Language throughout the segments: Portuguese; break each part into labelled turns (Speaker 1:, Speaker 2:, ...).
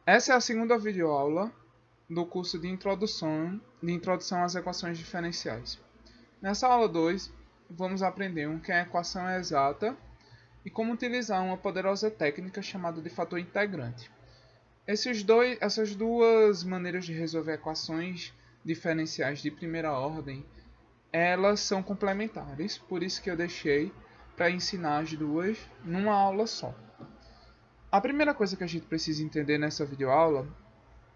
Speaker 1: Essa é a segunda videoaula do curso de introdução às equações diferenciais. Nessa aula 2, vamos aprender o que é a equação exata e como utilizar uma poderosa técnica chamada de fator integrante. Essas duas maneiras de resolver equações diferenciais de primeira ordem, elas são complementares, por isso que eu deixei para ensinar as duas numa aula só. A primeira coisa que a gente precisa entender nessa videoaula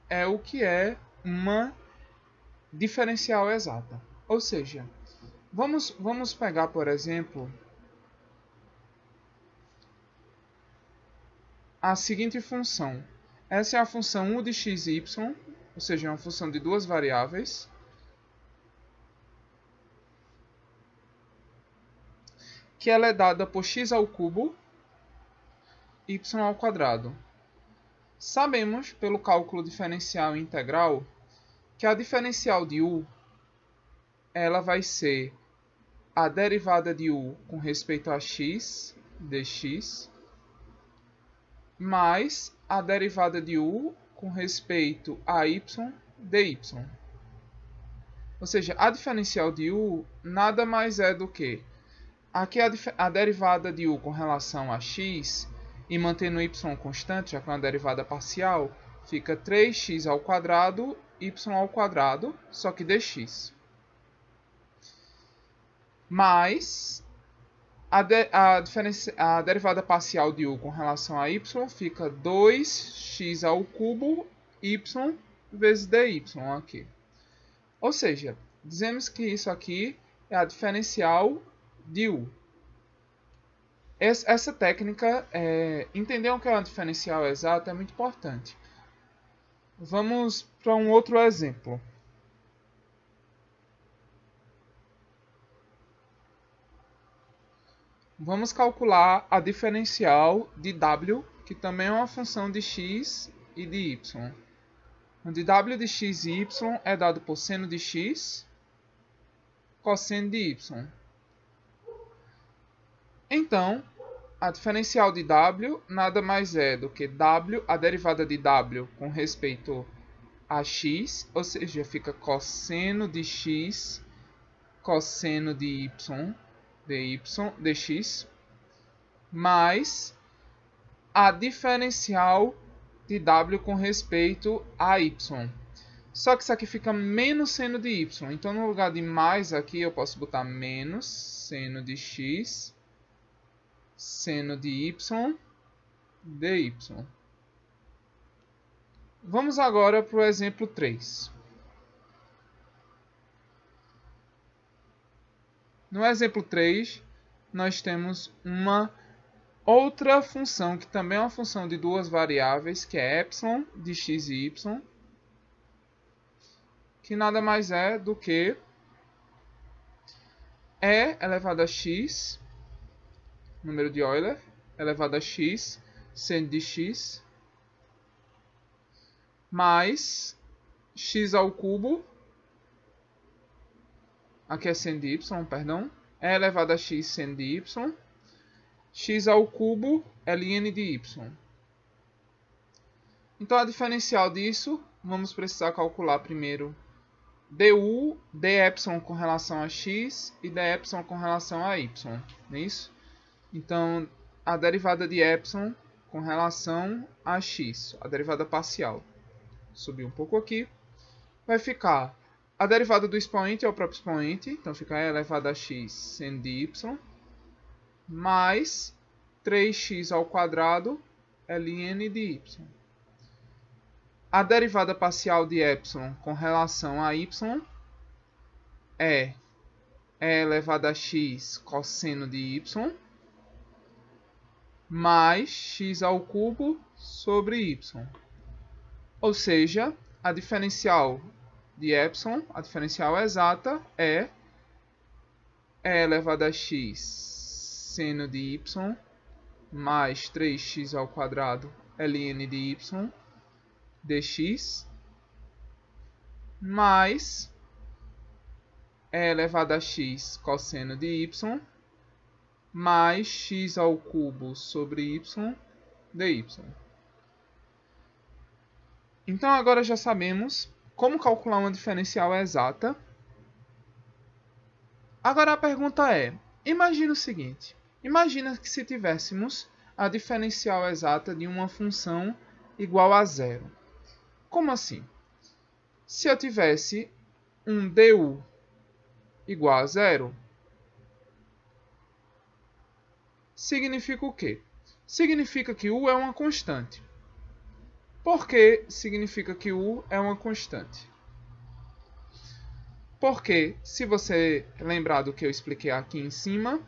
Speaker 1: é o que é uma diferencial exata. Ou seja, vamos pegar, por exemplo, a seguinte função. Essa é a função u de x e y, ou seja, é uma função de duas variáveis. Que ela é dada por x ao cubo, y ao quadrado. Sabemos, pelo cálculo diferencial integral, que a diferencial de u ela vai ser a derivada de u com respeito a x, dx, mais a derivada de u com respeito a y, dy. Ou seja, a diferencial de u nada mais é do que aqui a derivada de u com relação a x, e mantendo o y constante, já que é uma derivada parcial, fica 3x ao quadrado, y ao quadrado, só que dx. Mais a derivada parcial de u com relação a y fica 2x ao cubo, y vezes dy aqui. Ou seja, dizemos que isso aqui é a diferencial de u. Essa técnica, entender o que é uma diferencial exata é muito importante. Vamos para um outro exemplo. Vamos calcular a diferencial de w, que também é uma função de x e de y. Onde w de x e y é dado por seno de x, cosseno de y. Então, a diferencial de w nada mais é do que w, a derivada de w com respeito a x, ou seja, fica cosseno de x, cosseno de y, dx, mais a diferencial de w com respeito a y. Só que isso aqui fica menos seno de y. Então, no lugar de mais aqui, eu posso botar menos seno de x, seno de y, dy. Vamos agora para o exemplo 3. No exemplo 3, nós temos uma outra função, que também é uma função de duas variáveis, que é epsilon de x e y, que nada mais é do que e elevado a x, número de Euler, elevado a x, seno de x, mais x ao cubo, aqui é seno de y, perdão, e elevado a x, seno de y, x ao cubo, ln de y. Então, a diferencial disso, vamos precisar calcular primeiro du, dy com relação a x e dy com relação a y, não é isso? Então, a derivada de epsilon com relação a x, a derivada parcial, subir um pouco aqui, vai ficar a derivada do expoente é o próprio expoente, então fica e elevado a x seno de y, mais 3x ao quadrado ln de y. A derivada parcial de epsilon com relação a y é e elevado a x cosseno de y, mais x ao cubo sobre y. Ou seja, a diferencial de epsilon, a diferencial exata, é e elevado a x seno de y, mais 3x ao quadrado ln de y, dx, mais e elevado a x cosseno de y, mais x ao cubo sobre y, dy. Então agora já sabemos como calcular uma diferencial exata. Agora a pergunta é, imagina o seguinte, imagina que se tivéssemos a diferencial exata de uma função igual a zero. Como assim? Se eu tivesse um du igual a zero, significa o quê? Significa que u é uma constante. Por que significa que u é uma constante? Porque, se você lembrar do que eu expliquei aqui em cima,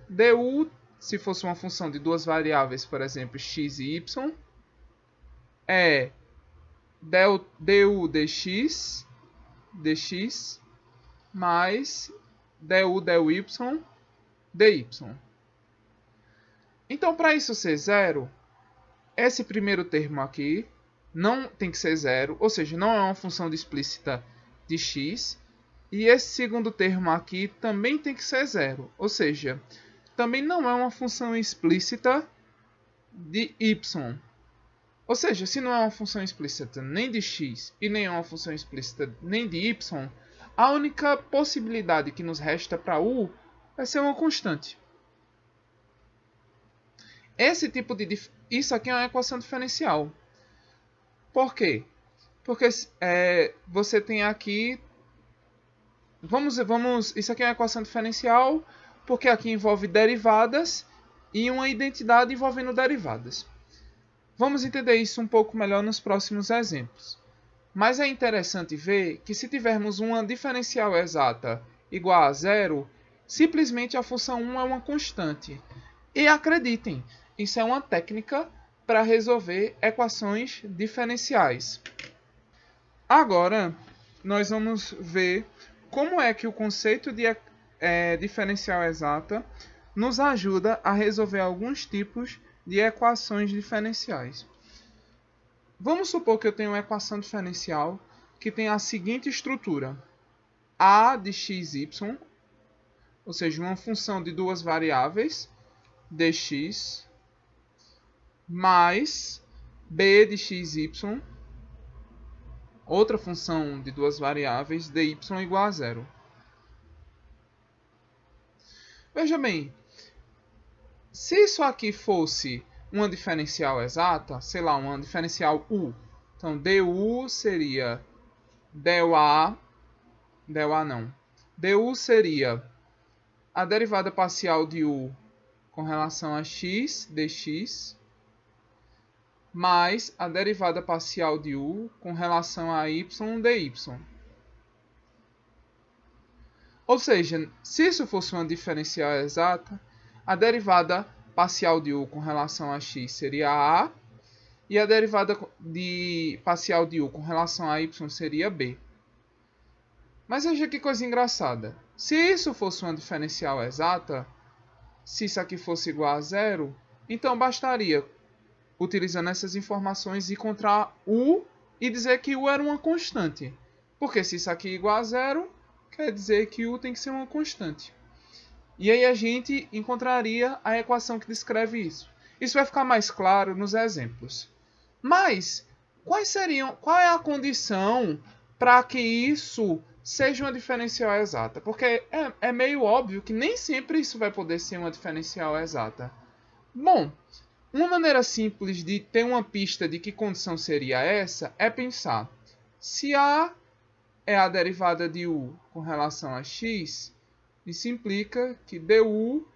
Speaker 1: du, se fosse uma função de duas variáveis, por exemplo, x e y, é du dx mais du dy dy. Então, para isso ser zero, esse primeiro termo aqui não tem que ser zero, ou seja, não é uma função explícita de x. E esse segundo termo aqui também tem que ser zero, ou seja, também não é uma função explícita de y. Ou seja, se não é uma função explícita nem de x e nem é uma função explícita nem de y, a única possibilidade que nos resta para u é ser uma constante. Isso aqui é uma equação diferencial. Por quê? Porque você tem aqui... Isso aqui é uma equação diferencial, porque aqui envolve derivadas e uma identidade envolvendo derivadas. Vamos entender isso um pouco melhor nos próximos exemplos. Mas é interessante ver que se tivermos uma diferencial exata igual a zero, simplesmente a função 1 é uma constante. E acreditem, isso é uma técnica para resolver equações diferenciais. Agora, nós vamos ver como é que o conceito de diferencial exata nos ajuda a resolver alguns tipos de equações diferenciais. Vamos supor que eu tenho uma equação diferencial que tem a seguinte estrutura: a de xy, ou seja, uma função de duas variáveis, dx, mais b de xy, outra função de duas variáveis, dy igual a zero. Veja bem, se isso aqui fosse uma diferencial exata, sei lá, uma diferencial u, então du seria du seria a derivada parcial de u com relação a x dx, mais a derivada parcial de u com relação a y dy. Ou seja, se isso fosse uma diferencial exata, a derivada parcial de u com relação a x seria a, e a derivada parcial de u com relação a y seria b. Mas veja que coisa engraçada. Se isso fosse uma diferencial exata, se isso aqui fosse igual a zero, então bastaria, utilizando essas informações, encontrar u e dizer que u era uma constante. Porque se isso aqui é igual a zero, quer dizer que u tem que ser uma constante. E aí a gente encontraria a equação que descreve isso. Isso vai ficar mais claro nos exemplos. Mas, qual é a condição para que isso seja uma diferencial exata? Porque é meio óbvio que nem sempre isso vai poder ser uma diferencial exata. Bom, uma maneira simples de ter uma pista de que condição seria essa é pensar: se a é a derivada de u com relação a x, isso implica que du,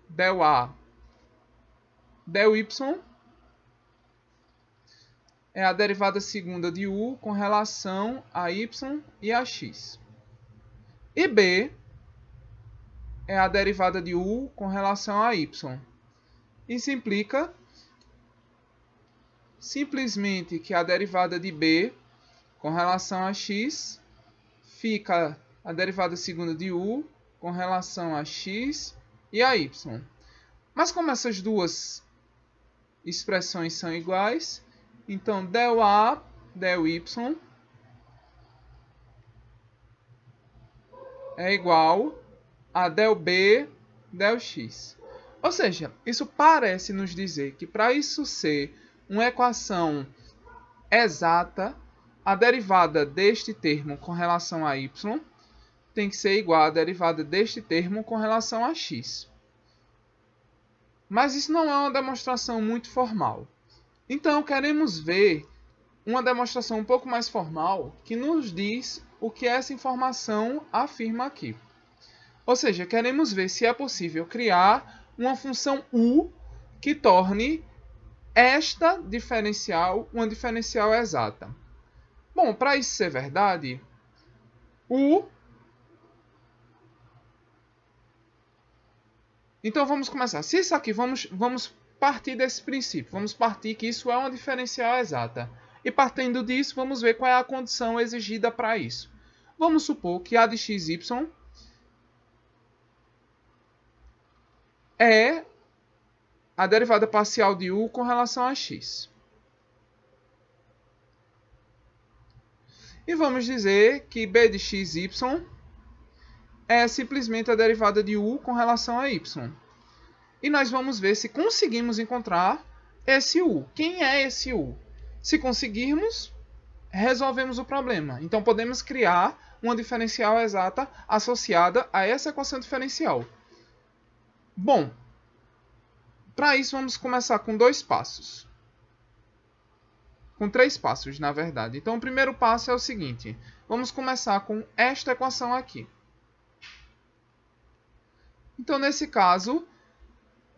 Speaker 1: dA, dy é a derivada segunda de u com relação a y e a x. E b é a derivada de u com relação a y. Isso implica simplesmente que a derivada de b com relação a x fica a derivada segunda de u com relação a x e a y. Mas como essas duas expressões são iguais, então dA, dy é igual a ΔB, ΔX. Ou seja, isso parece nos dizer que para isso ser uma equação exata, a derivada deste termo com relação a y tem que ser igual à derivada deste termo com relação a x. Mas isso não é uma demonstração muito formal. Então, queremos ver uma demonstração um pouco mais formal que nos diz o que essa informação afirma aqui. Ou seja, queremos ver se é possível criar uma função u que torne esta diferencial uma diferencial exata. Bom, para isso ser verdade, então vamos começar. Se isso aqui, vamos partir desse princípio. Vamos partir que isso é uma diferencial exata. E partindo disso, vamos ver qual é a condição exigida para isso. Vamos supor que a de xy é a derivada parcial de u com relação a x. E vamos dizer que b de xy é simplesmente a derivada de u com relação a y. E nós vamos ver se conseguimos encontrar esse u. Quem é esse u? Se conseguirmos, resolvemos o problema. Então, podemos criar uma diferencial exata associada a essa equação diferencial. Bom, para isso, vamos começar com dois passos. Com três passos, na verdade. Então, o primeiro passo é o seguinte. Vamos começar com esta equação aqui. Então, nesse caso,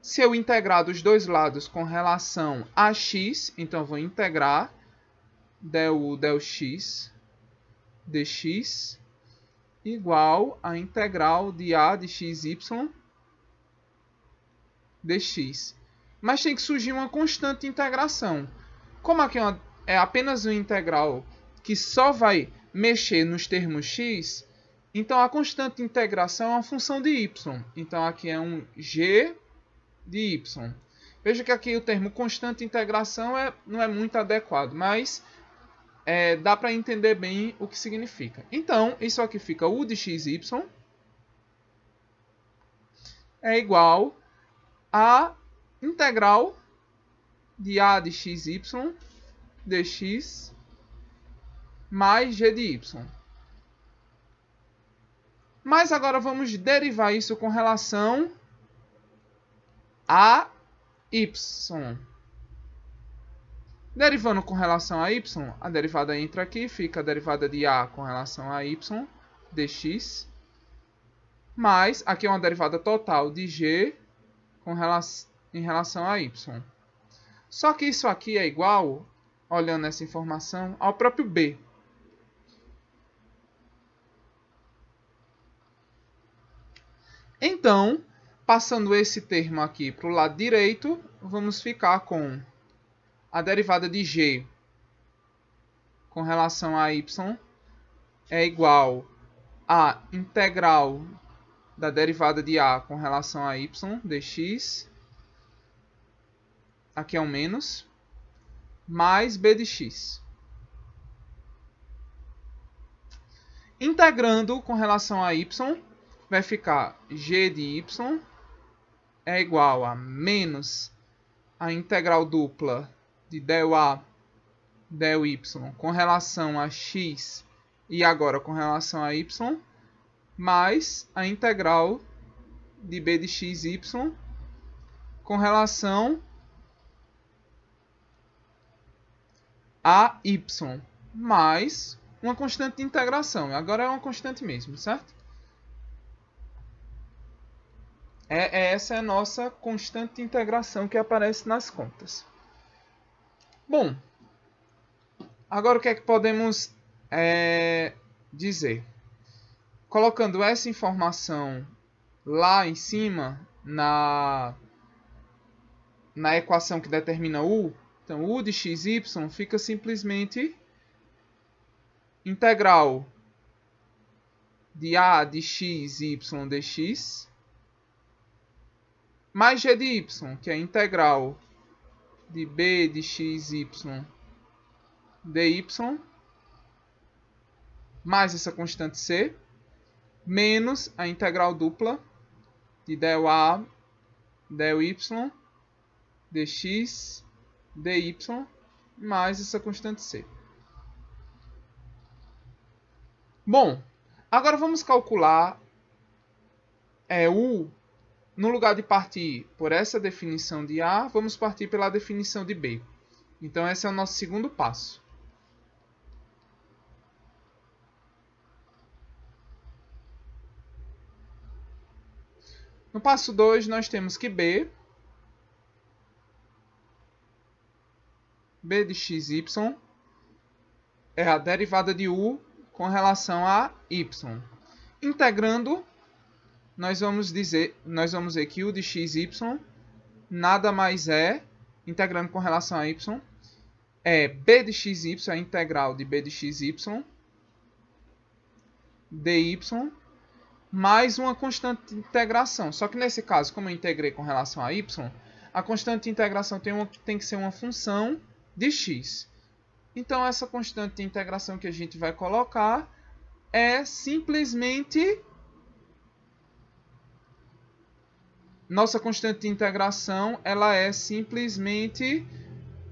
Speaker 1: se eu integrar dos dois lados com relação a x, então eu vou integrar del x dx igual a integral de a de xy dx. Mas tem que surgir uma constante de integração. Como aqui é apenas uma integral que só vai mexer nos termos x, então a constante de integração é uma função de y. Então aqui é um g de y. Veja que aqui o termo constante de integração não é muito adequado, mas dá para entender bem o que significa. Então, isso aqui fica u de xy é igual a integral de a de xy dx mais g de y. Mas agora vamos derivar isso com relação a y. Derivando com relação a y, a derivada entra aqui, fica a derivada de a com relação a y dx, mais aqui é uma derivada total de g em relação a y. Só que isso aqui é igual, olhando essa informação, ao próprio b. Então, passando esse termo aqui para o lado direito, vamos ficar com a derivada de g com relação a y é igual a integral da derivada de a com relação a y dx, aqui é um menos, mais b de x. Integrando com relação a y, vai ficar g de y é igual a menos a integral dupla de del a, del y com relação a x e agora com relação a y, mais a integral de b de xy com relação a y, mais uma constante de integração. Agora é uma constante mesmo, certo? Essa é a nossa constante de integração que aparece nas contas. Bom, agora o que é que podemos dizer? Colocando essa informação lá em cima, na equação que determina u, então u de xy fica simplesmente integral de a de x y dx, mais g de y, que é a integral de b de xy dy, mais essa constante c, menos a integral dupla de del a, del y, dx, dy, mais essa constante c. Bom, agora vamos calcular U. No lugar de partir por essa definição de A, vamos partir pela definição de B. Então, esse é o nosso segundo passo. No passo 2, nós temos que B de xy é a derivada de U com relação a y. Integrando, nós vamos ver que U de xy nada mais é, integrando com relação a y, é B de xy, a integral de B de xy, dy, mais uma constante de integração. Só que nesse caso, como eu integrei com relação a y, a constante de integração tem que ser uma função de x. Então, essa constante de integração que a gente vai colocar é simplesmente... Nossa constante de integração ela é simplesmente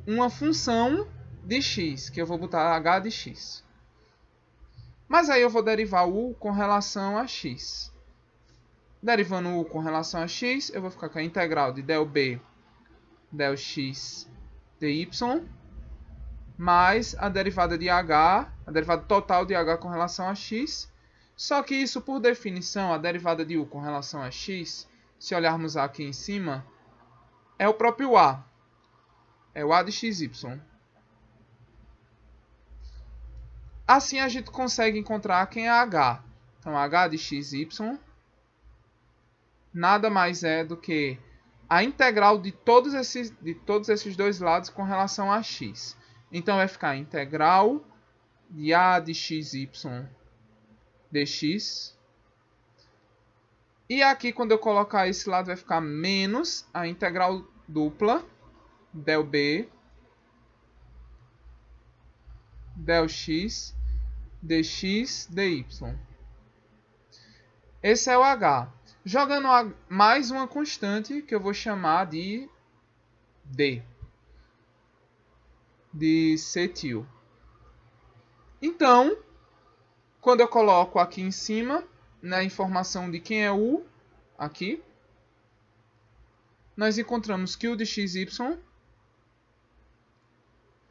Speaker 1: uma função de x, que eu vou botar h de x. Mas aí eu vou derivar u com relação a x. Derivando u com relação a x, eu vou ficar com a integral de del b, del x dy, mais a derivada de h, a derivada total de h com relação a x. Só que isso, por definição, a derivada de u com relação a x, se olharmos aqui em cima, é o próprio a. É o a de xy. Assim a gente consegue encontrar quem é h. Então, h de xy nada mais é do que a integral de todos esses dois lados com relação a x. Então, vai ficar a integral de a de xy dx. E aqui, quando eu colocar esse lado, vai ficar menos a integral dupla del b, del x, dx, dy. Esse é o h. Jogando mais uma constante que eu vou chamar de d, de cetil. Então, quando eu coloco aqui em cima, na informação de quem é u, aqui, nós encontramos que u de xy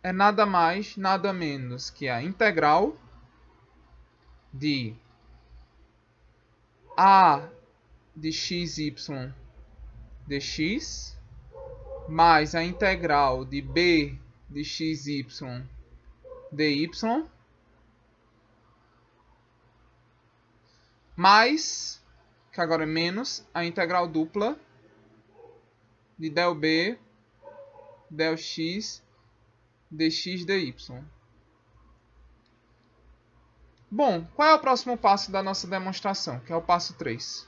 Speaker 1: é nada mais, nada menos que a integral de a de xy dx mais a integral de b de xy dy mais, que agora é menos, a integral dupla de del b, del x, dx, dy. Bom, qual é o próximo passo da nossa demonstração, que é o passo 3?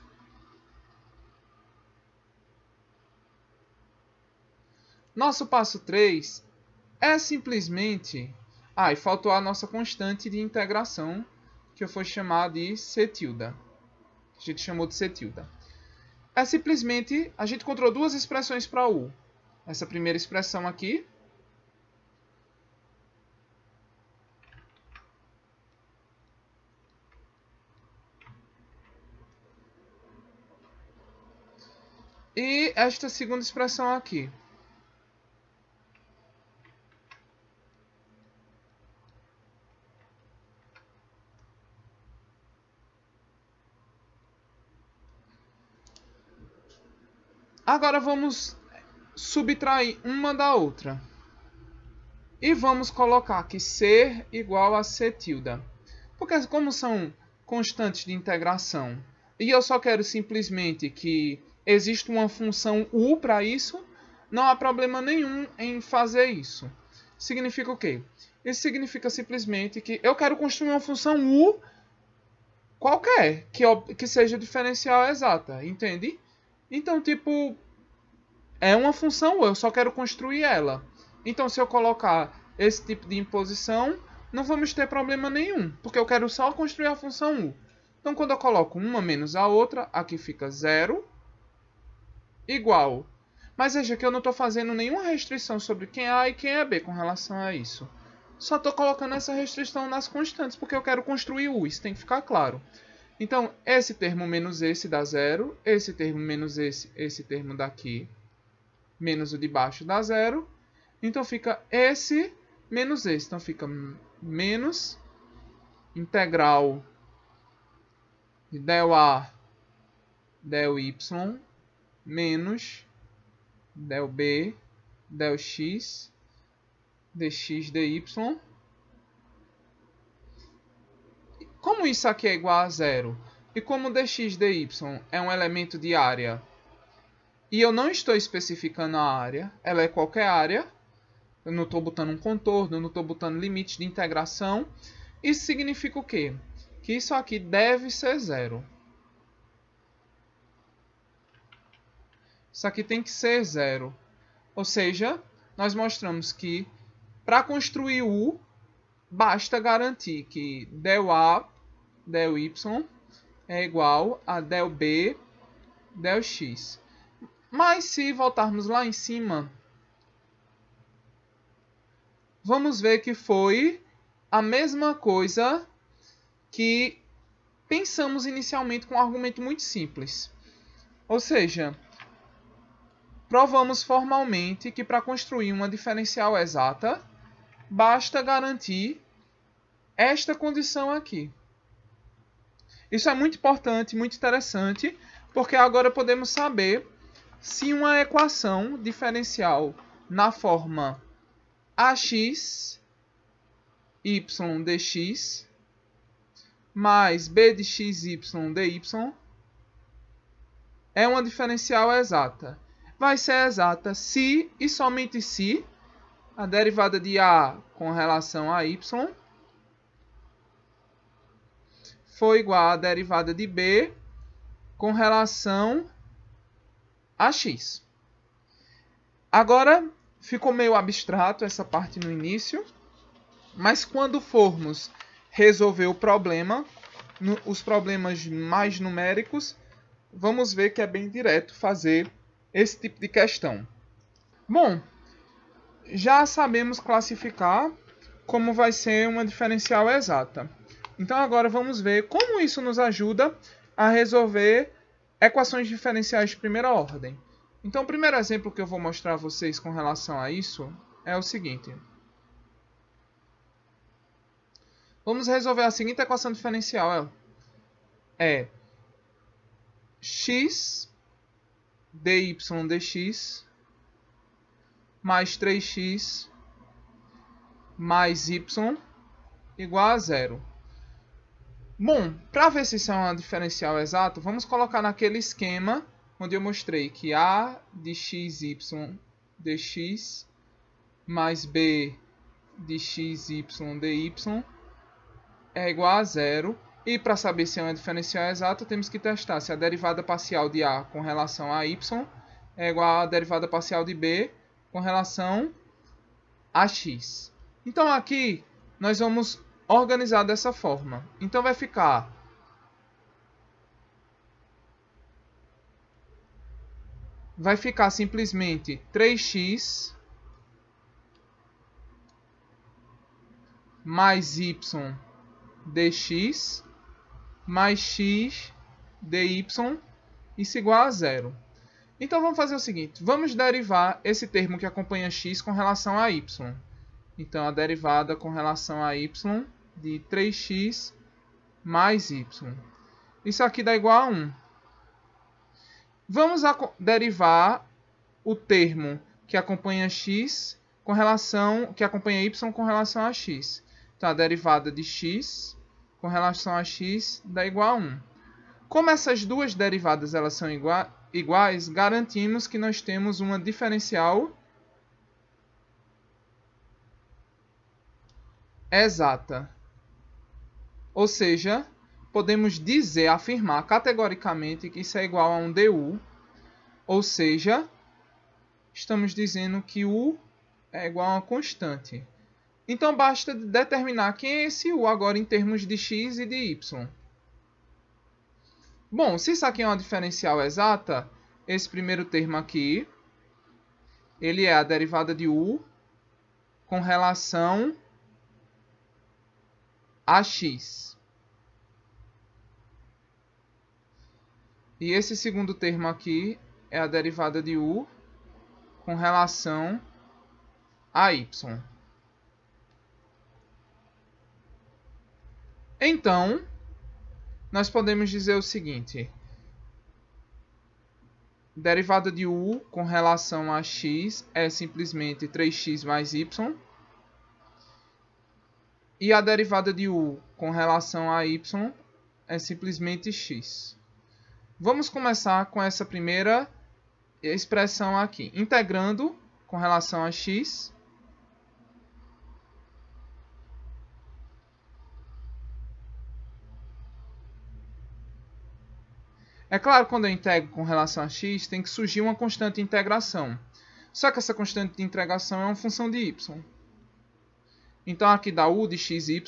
Speaker 1: Nosso passo 3 é simplesmente... e faltou a nossa constante de integração, que eu vou chamar de c tilde. A gente chamou de c tilde. É simplesmente, a gente encontrou duas expressões para u. Essa primeira expressão aqui. E esta segunda expressão aqui. Agora vamos subtrair uma da outra. E vamos colocar aqui ser igual a c tilde. Porque como são constantes de integração, e eu só quero simplesmente que exista uma função u para isso, não há problema nenhum em fazer isso. Significa o quê? Isso significa simplesmente que eu quero construir uma função u qualquer, que seja diferencial exata, entende? Então, tipo, é uma função u, eu só quero construir ela. Então, se eu colocar esse tipo de imposição, não vamos ter problema nenhum, porque eu quero só construir a função u. Então, quando eu coloco uma menos a outra, aqui fica 0 igual. Mas veja que eu não estou fazendo nenhuma restrição sobre quem é A e quem é B com relação a isso. Só estou colocando essa restrição nas constantes, porque eu quero construir u, isso tem que ficar claro. Então, esse termo menos esse dá zero, esse termo menos esse termo daqui, menos o de baixo dá zero. Então, fica esse menos esse. Então, fica menos integral de del A, del Y, menos del B, del X, dx dy. Como isso aqui é igual a zero, e como dx dy é um elemento de área, e eu não estou especificando a área, ela é qualquer área, eu não estou botando um contorno, eu não estou botando limite de integração, isso significa o quê? Que isso aqui deve ser zero. Isso aqui tem que ser zero. Ou seja, nós mostramos que para construir u, basta garantir que del A, del Y é igual a del B, del X. Mas se voltarmos lá em cima, vamos ver que foi a mesma coisa que pensamos inicialmente com um argumento muito simples. Ou seja, provamos formalmente que para construir uma diferencial exata, basta garantir esta condição aqui. Isso é muito importante, muito interessante, porque agora podemos saber se uma equação diferencial na forma ax y dx mais b de xy dy é uma diferencial exata. Vai ser exata se e somente se a derivada de a com relação a y for igual à derivada de b com relação a x. Agora, ficou meio abstrato essa parte no início, mas quando formos resolver o problema, os problemas mais numéricos, vamos ver que é bem direto fazer esse tipo de questão. Bom, já sabemos classificar como vai ser uma diferencial exata. Então agora vamos ver como isso nos ajuda a resolver equações diferenciais de primeira ordem. Então o primeiro exemplo que eu vou mostrar a vocês com relação a isso é o seguinte. Vamos resolver a seguinte equação diferencial. É x dy dx mais 3x mais y igual a zero. Bom, para ver se isso é uma diferencial exata, vamos colocar naquele esquema onde eu mostrei que a de xy dx mais b de xy dy é igual a zero. E para saber se é uma diferencial exata, temos que testar se a derivada parcial de a com relação a y é igual à derivada parcial de b com relação a x. Então aqui nós vamos organizar dessa forma. Então vai ficar simplesmente 3x mais y dx mais x dy, isso igual a zero. Então vamos fazer o seguinte, vamos derivar esse termo que acompanha x com relação a y. Então a derivada com relação a y de 3x mais y. Isso aqui dá igual a 1. Vamos derivar o termo que acompanha x com relação que acompanha y com relação a x. Então a derivada de x com relação a x dá igual a 1. Como essas duas derivadas elas são iguais, garantimos que nós temos uma diferencial exata. Ou seja, podemos dizer, afirmar categoricamente que isso é igual a um du. Ou seja, estamos dizendo que u é igual a uma constante. Então basta determinar quem é esse u agora em termos de x e de y. Bom, se isso aqui é uma diferencial exata, esse primeiro termo aqui, ele é a derivada de u com relação a x. E esse segundo termo aqui é a derivada de u com relação a y. Então, nós podemos dizer o seguinte: derivada de u com relação a x é simplesmente 3x mais y. E a derivada de u com relação a y é simplesmente x. Vamos começar com essa primeira expressão aqui. Integrando com relação a x. É claro que quando eu integro com relação a x, tem que surgir uma constante de integração. Só que essa constante de integração é uma função de y. Então, aqui dá u de xy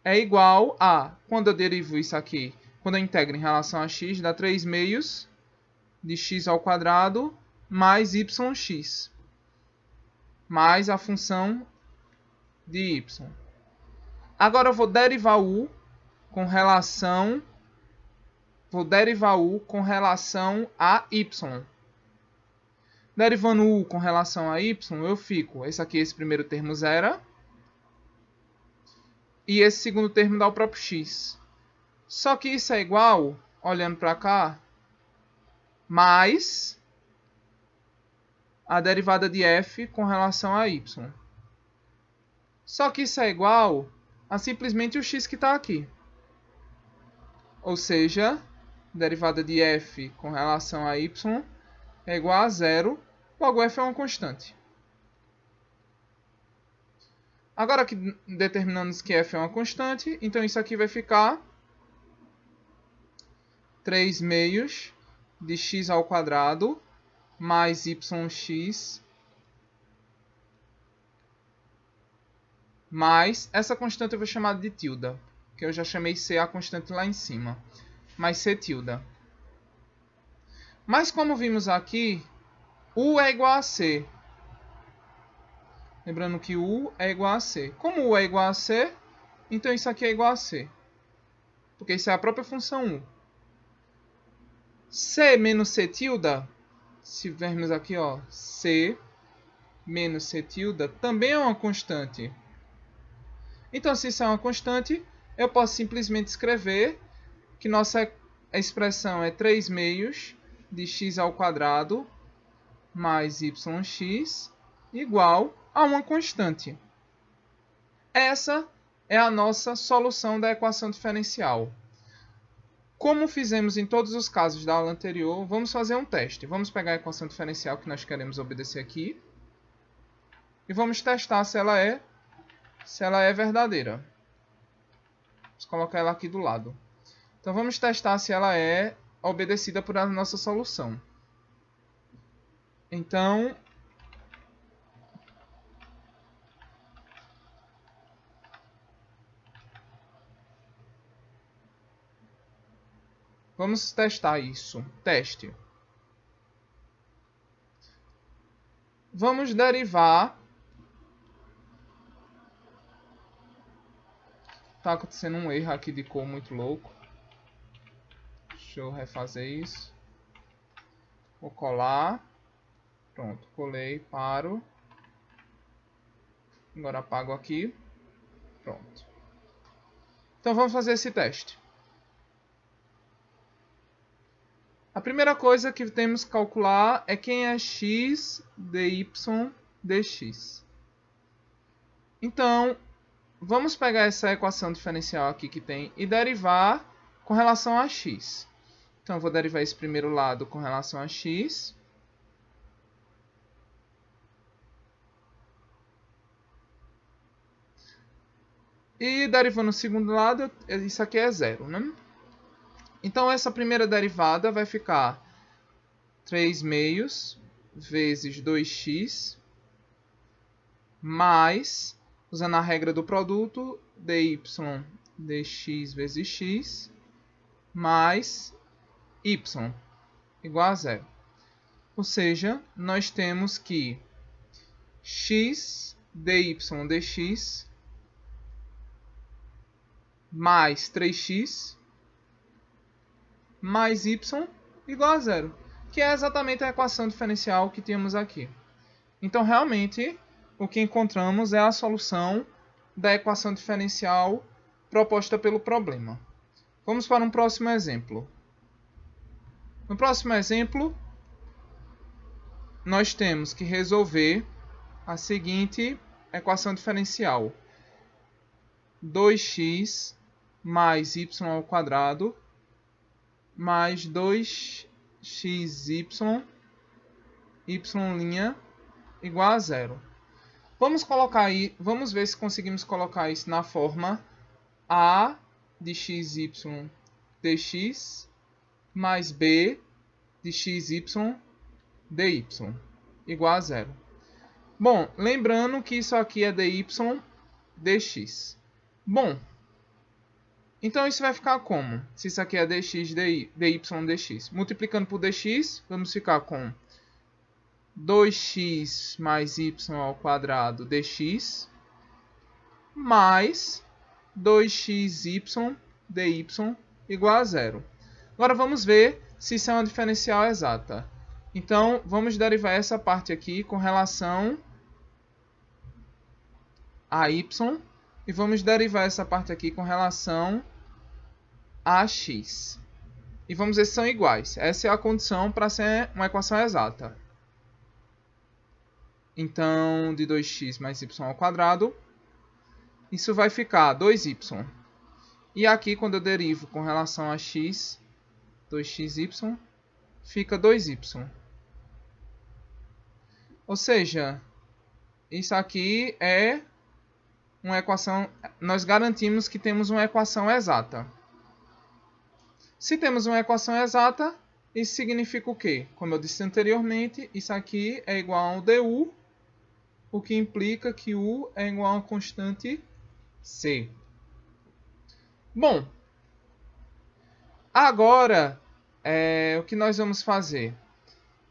Speaker 1: é igual a, quando eu derivo isso aqui, quando eu integro em relação a x, dá 3 meios de x ao quadrado mais yx, mais a função de y. Agora eu vou derivar u com relação a y. Derivando u com relação a y, eu fico, esse primeiro termo zero, e esse segundo termo dá o próprio x. Só que isso é igual, olhando para cá, mais a derivada de f com relação a y. Só que isso é igual a simplesmente o x que está aqui. Ou seja, derivada de f com relação a y é igual a zero, logo f é uma constante. Agora que determinamos que f é uma constante, então isso aqui vai ficar 3 meios de x ao quadrado mais yx mais essa constante eu vou chamar de tilde, que eu já chamei c a constante lá em cima, mais c tilde. Mas como vimos aqui, u é igual a c. Lembrando que u é igual a c. Como u é igual a c, então isso aqui é igual a c. Porque isso é a própria função u. C menos C tilde, se vermos aqui, ó, C menos C tilde, também é uma constante. Então, se isso é uma constante, eu posso simplesmente escrever que nossa expressão é 3 meios de x ao quadrado mais yx igual a uma constante. Essa é a nossa solução da equação diferencial. Como fizemos em todos os casos da aula anterior, vamos fazer um teste. Vamos pegar a equação diferencial que nós queremos obedecer aqui e vamos testar se ela é verdadeira. Vamos colocar ela aqui do lado. Então vamos testar se ela é obedecida por a nossa solução. Então, vamos testar isso. Teste. Vamos derivar. Está acontecendo um erro aqui de cor muito louco. Deixa eu refazer isso. Vou colar. Pronto, colei, paro. Agora apago aqui. Pronto. Então vamos fazer esse teste. A primeira coisa que temos que calcular é quem é x dy dx. Então, vamos pegar essa equação diferencial aqui que tem e derivar com relação a x. Então, eu vou derivar esse primeiro lado com relação a x. E derivando o segundo lado, isso aqui é zero, né? Então, essa primeira derivada vai ficar 3 meios vezes 2x mais, usando a regra do produto, dy dx vezes x mais y igual a zero. Ou seja, nós temos que x dy dx mais 3x mais y igual a zero, que é exatamente a equação diferencial que tínhamos aqui. Então, realmente, o que encontramos é a solução da equação diferencial proposta pelo problema. Vamos para um próximo exemplo. No próximo exemplo, nós temos que resolver a seguinte equação diferencial: 2x mais y ao quadrado mais 2xy y' igual a zero. Vamos ver se conseguimos colocar isso na forma a de xy dx mais b de xy dy igual a zero. Bom, lembrando que isso aqui é dy dx. Bom, então isso vai ficar como? Se isso aqui é dx dy dx. Multiplicando por dx, vamos ficar com 2x mais y ao quadrado dx mais 2xy dy igual a zero. Agora vamos ver se isso é uma diferencial exata. Então, vamos derivar essa parte aqui com relação a y e vamos derivar essa parte aqui com relação a x. E vamos ver se são iguais. Essa é a condição para ser uma equação exata. Então, de 2x mais y ao quadrado, isso vai ficar 2y. E aqui, quando eu derivo com relação a x, 2xy, fica 2y. Ou seja, isso aqui é uma equação. Nós garantimos que temos uma equação exata. Se temos uma equação exata, isso significa o quê? Como eu disse anteriormente, isso aqui é igual ao du, o que implica que u é igual a uma constante c. Bom, agora, o que nós vamos fazer?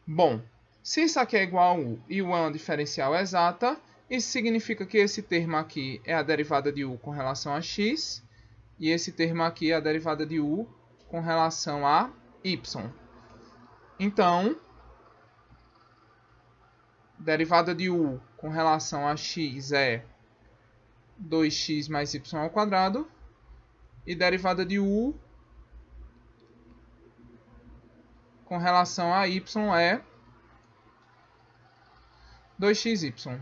Speaker 1: Bom, se isso aqui é igual a u e u é uma diferencial exata, isso significa que esse termo aqui é a derivada de u com relação a x, e esse termo aqui é a derivada de u com relação a y. Então, derivada de u com relação a x é 2x mais y ao quadrado, e derivada de u com relação a y é 2xy.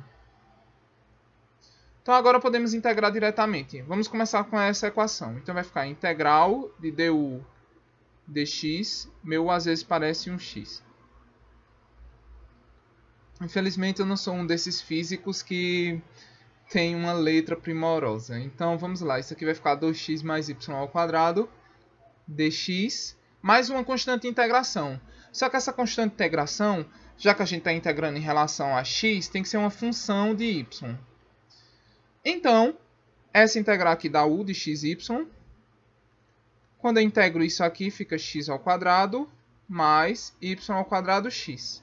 Speaker 1: Então, agora podemos integrar diretamente. Vamos começar com essa equação. Então, vai ficar integral de du dx. Meu às vezes parece um x. Infelizmente, eu não sou um desses físicos que tem uma letra primorosa. Então, vamos lá. Isso aqui vai ficar 2x mais y ao quadrado dx mais uma constante de integração. Só que essa constante de integração, já que a gente está integrando em relação a x, tem que ser uma função de y. Então, essa integral aqui dá u de xy. Quando eu integro isso aqui, fica x ao quadrado mais y ao quadrado x.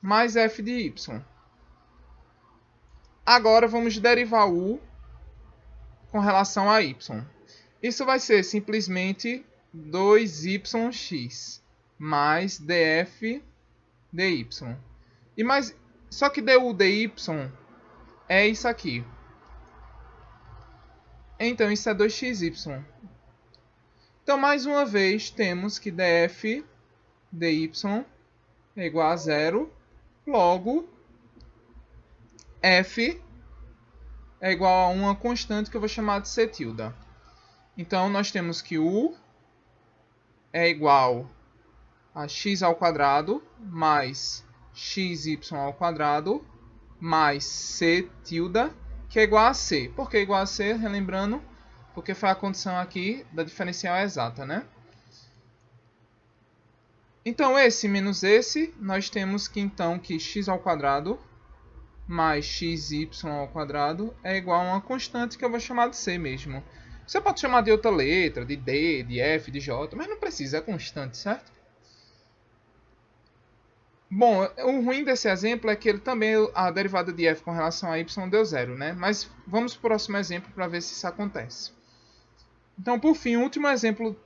Speaker 1: Mais f de y. Agora, vamos derivar u com relação a y. Isso vai ser simplesmente 2yx mais df dy. Só que du dy é isso aqui. Então, isso é 2xy. Então, mais uma vez, temos que df dy é igual a zero. Logo, f é igual a uma constante que eu vou chamar de c tilde. Então, nós temos que u é igual a x ao quadrado mais xy ao quadrado mais c tilde, que é igual a c. Por que igual a c? Relembrando, porque foi a condição aqui da diferencial exata, né? Então, esse menos esse, nós temos que, então, que x ao quadrado mais xy ao quadrado é igual a uma constante que eu vou chamar de c mesmo. Você pode chamar de outra letra, de d, de f, de j, mas não precisa, é constante, certo? Bom, o ruim desse exemplo é que ele também, a derivada de f com relação a y deu zero, né? Mas vamos para o próximo exemplo para ver se isso acontece. Então, por fim, o último exemplo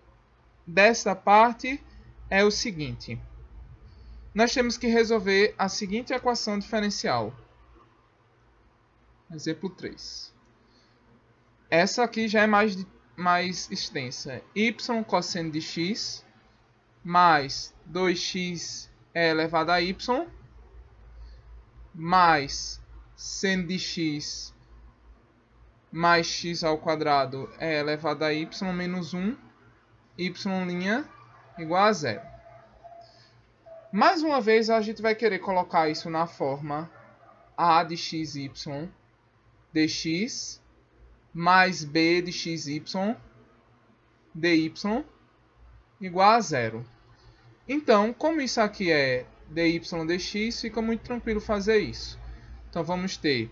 Speaker 1: desta parte é o seguinte. Nós temos que resolver a seguinte equação diferencial. Exemplo 3. Essa aqui já é mais extensa. Y cosseno de x mais 2x elevado a y mais seno de x mais x ao quadrado elevado a y menos 1, y' igual a zero. Mais uma vez, a gente vai querer colocar isso na forma a de xy dx mais b de xy dy igual a zero. Então, como isso aqui é dy dx, fica muito tranquilo fazer isso. Então, vamos ter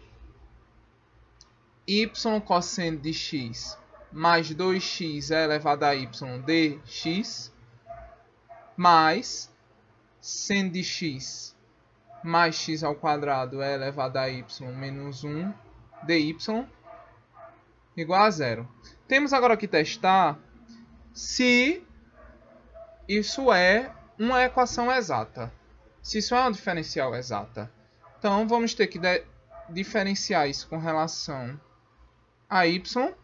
Speaker 1: y cosseno de x mais 2x elevado a y dx mais seno de x mais x ao quadrado elevado a y menos 1 dy igual a zero. Temos agora que testar se isso é uma equação exata. Se isso é uma diferencial exata. Então, vamos ter que diferenciar isso com relação a y.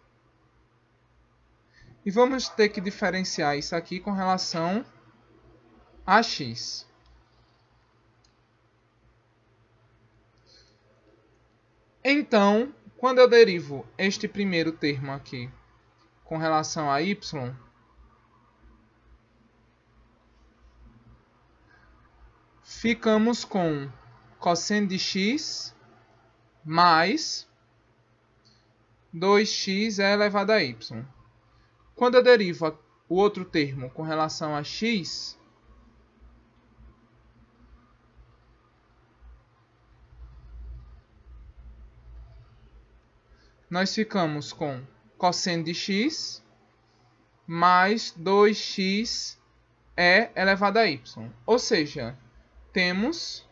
Speaker 1: E vamos ter que diferenciar isso aqui com relação a x. Então, quando eu derivo este primeiro termo aqui com relação a y, ficamos com cosseno de x mais 2x elevado a y. Quando eu derivo o outro termo com relação a x, nós ficamos com cosseno de x mais 2x elevado a y. Ou seja, temos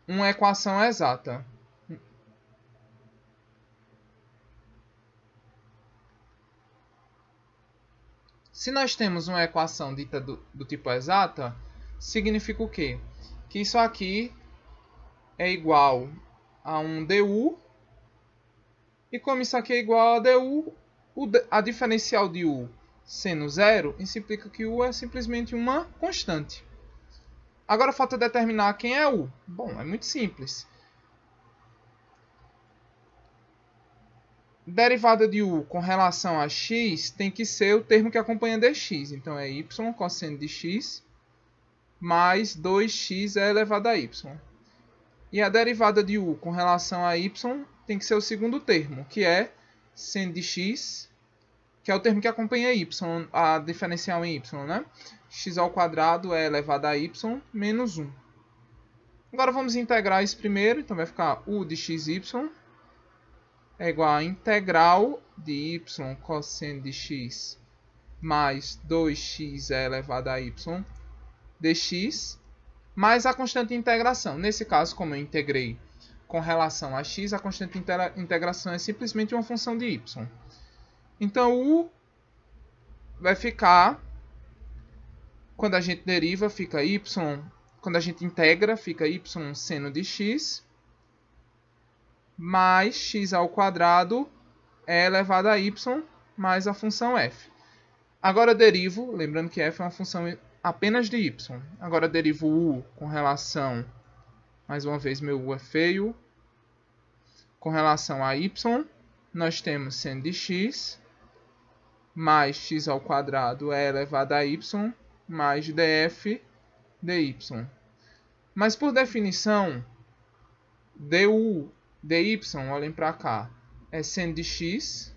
Speaker 1: uma equação exata. Se nós temos uma equação dita do tipo exata, significa o quê? Que isso aqui é igual a um du, e como isso aqui é igual a du, a diferencial de u sendo zero, isso implica que u é simplesmente uma constante. Agora falta determinar quem é u. Bom, é muito simples. Derivada de u com relação a x tem que ser o termo que acompanha dx. Então, é y cosseno de x mais 2x elevado a y. E a derivada de u com relação a y tem que ser o segundo termo, que é seno de x, que é o termo que acompanha y, a diferencial em y, né? X ao quadrado é elevado a y menos 1. Agora vamos integrar isso primeiro, então vai ficar u de xy é igual a integral de y cosseno de x mais 2x elevado a y dx, mais a constante de integração. Nesse caso, como eu integrei com relação a x, a constante de integração é simplesmente uma função de y. Então, u vai ficar, quando a gente deriva, fica y, quando a gente integra, fica y seno de x mais x ao quadrado é elevado a y mais a função f. Agora derivo, lembrando que f é uma função apenas de y. Agora derivo u com relação, mais uma vez meu u é feio, com relação a y, nós temos seno de x mais x ao quadrado é elevado a y mais df dy. Mas por definição, du dy, olhem para cá, é seno de x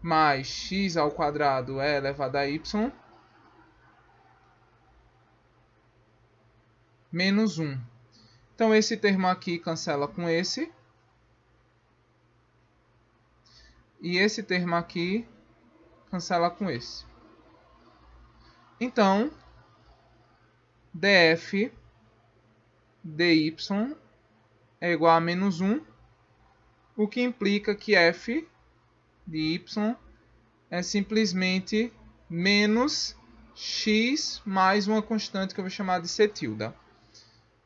Speaker 1: mais x ao quadrado é elevado a y menos 1. Então, esse termo aqui cancela com esse. E esse termo aqui cancela com esse. Então, df dy é igual a menos 1. o que implica que f de y é simplesmente menos x mais uma constante que eu vou chamar de c tilde.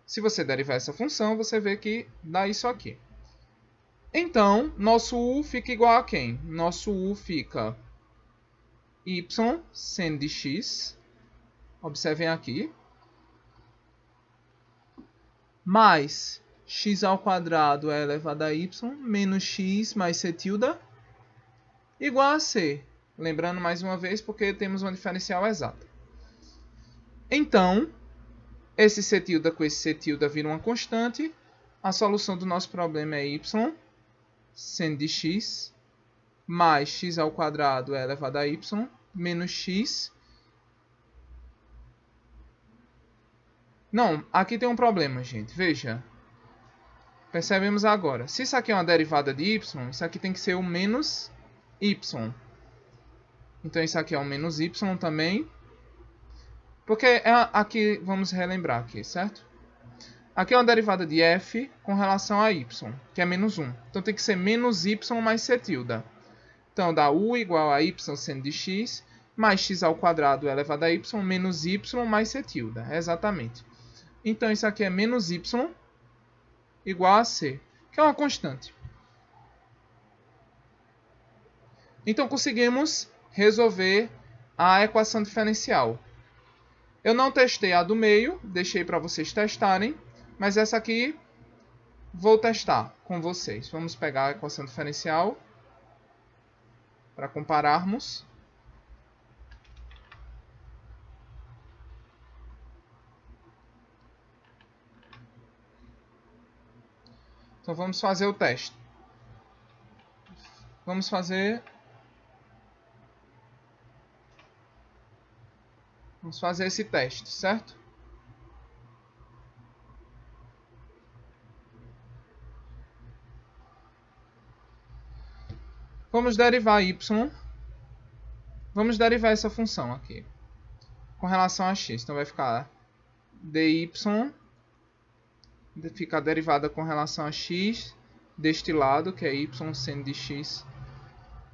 Speaker 1: Se você derivar essa função, você vê que dá isso aqui. Então, nosso u fica igual a quem? Nosso u fica y seno de x, observem aqui, mais x ao quadrado é elevado a y, menos x mais c tilde, igual a c. Lembrando mais uma vez, porque temos uma diferencial exata. Então, esse c tilde com esse c tilde vira uma constante. A solução do nosso problema é y seno de x mais x ao quadrado é elevado a y menos x. Não, aqui tem um problema, gente. Veja. Percebemos agora. Se isso aqui é uma derivada de y, isso aqui tem que ser o menos y. Então, isso aqui é o menos y também. Porque aqui, vamos relembrar aqui, certo? Aqui é uma derivada de f com relação a y, que é menos 1. Então, tem que ser menos y mais c tilde. Então, dá u igual a y seno de x, mais x ao quadrado elevado a y, menos y mais c tilde. Exatamente. Então, isso aqui é menos y igual a c, que é uma constante. Então, conseguimos resolver a equação diferencial. Eu não testei a do meio, deixei para vocês testarem, mas essa aqui vou testar com vocês. Vamos pegar a equação diferencial para compararmos. Então vamos fazer o teste. Vamos fazer esse teste, certo? Vamos derivar y. Vamos derivar essa função aqui com relação a x. Então vai ficar dy, fica a derivada com relação a x deste lado, que é y seno de x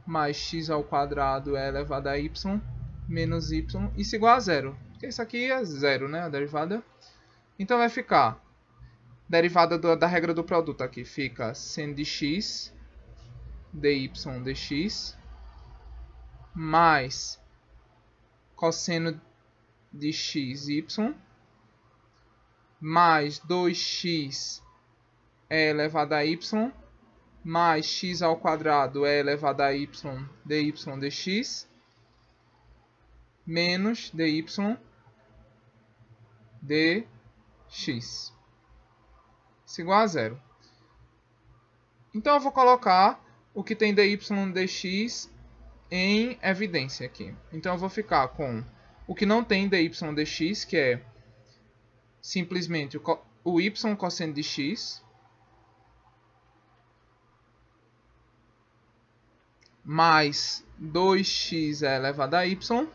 Speaker 1: mais x ao quadrado é elevado a y menos y, isso igual a zero. Porque isso aqui é zero, né? A derivada. Então vai ficar derivada da regra do produto aqui. Fica seno de x dy dx mais cosseno de xy mais 2x é elevado a y mais x ao quadrado é elevado a y dy dx menos dy dx. Isso igual a zero. Então eu vou colocar o que tem dy dx em evidência aqui. Então eu vou ficar com o que não tem dy dx, que é simplesmente o y cosseno de x mais 2x é elevado a y,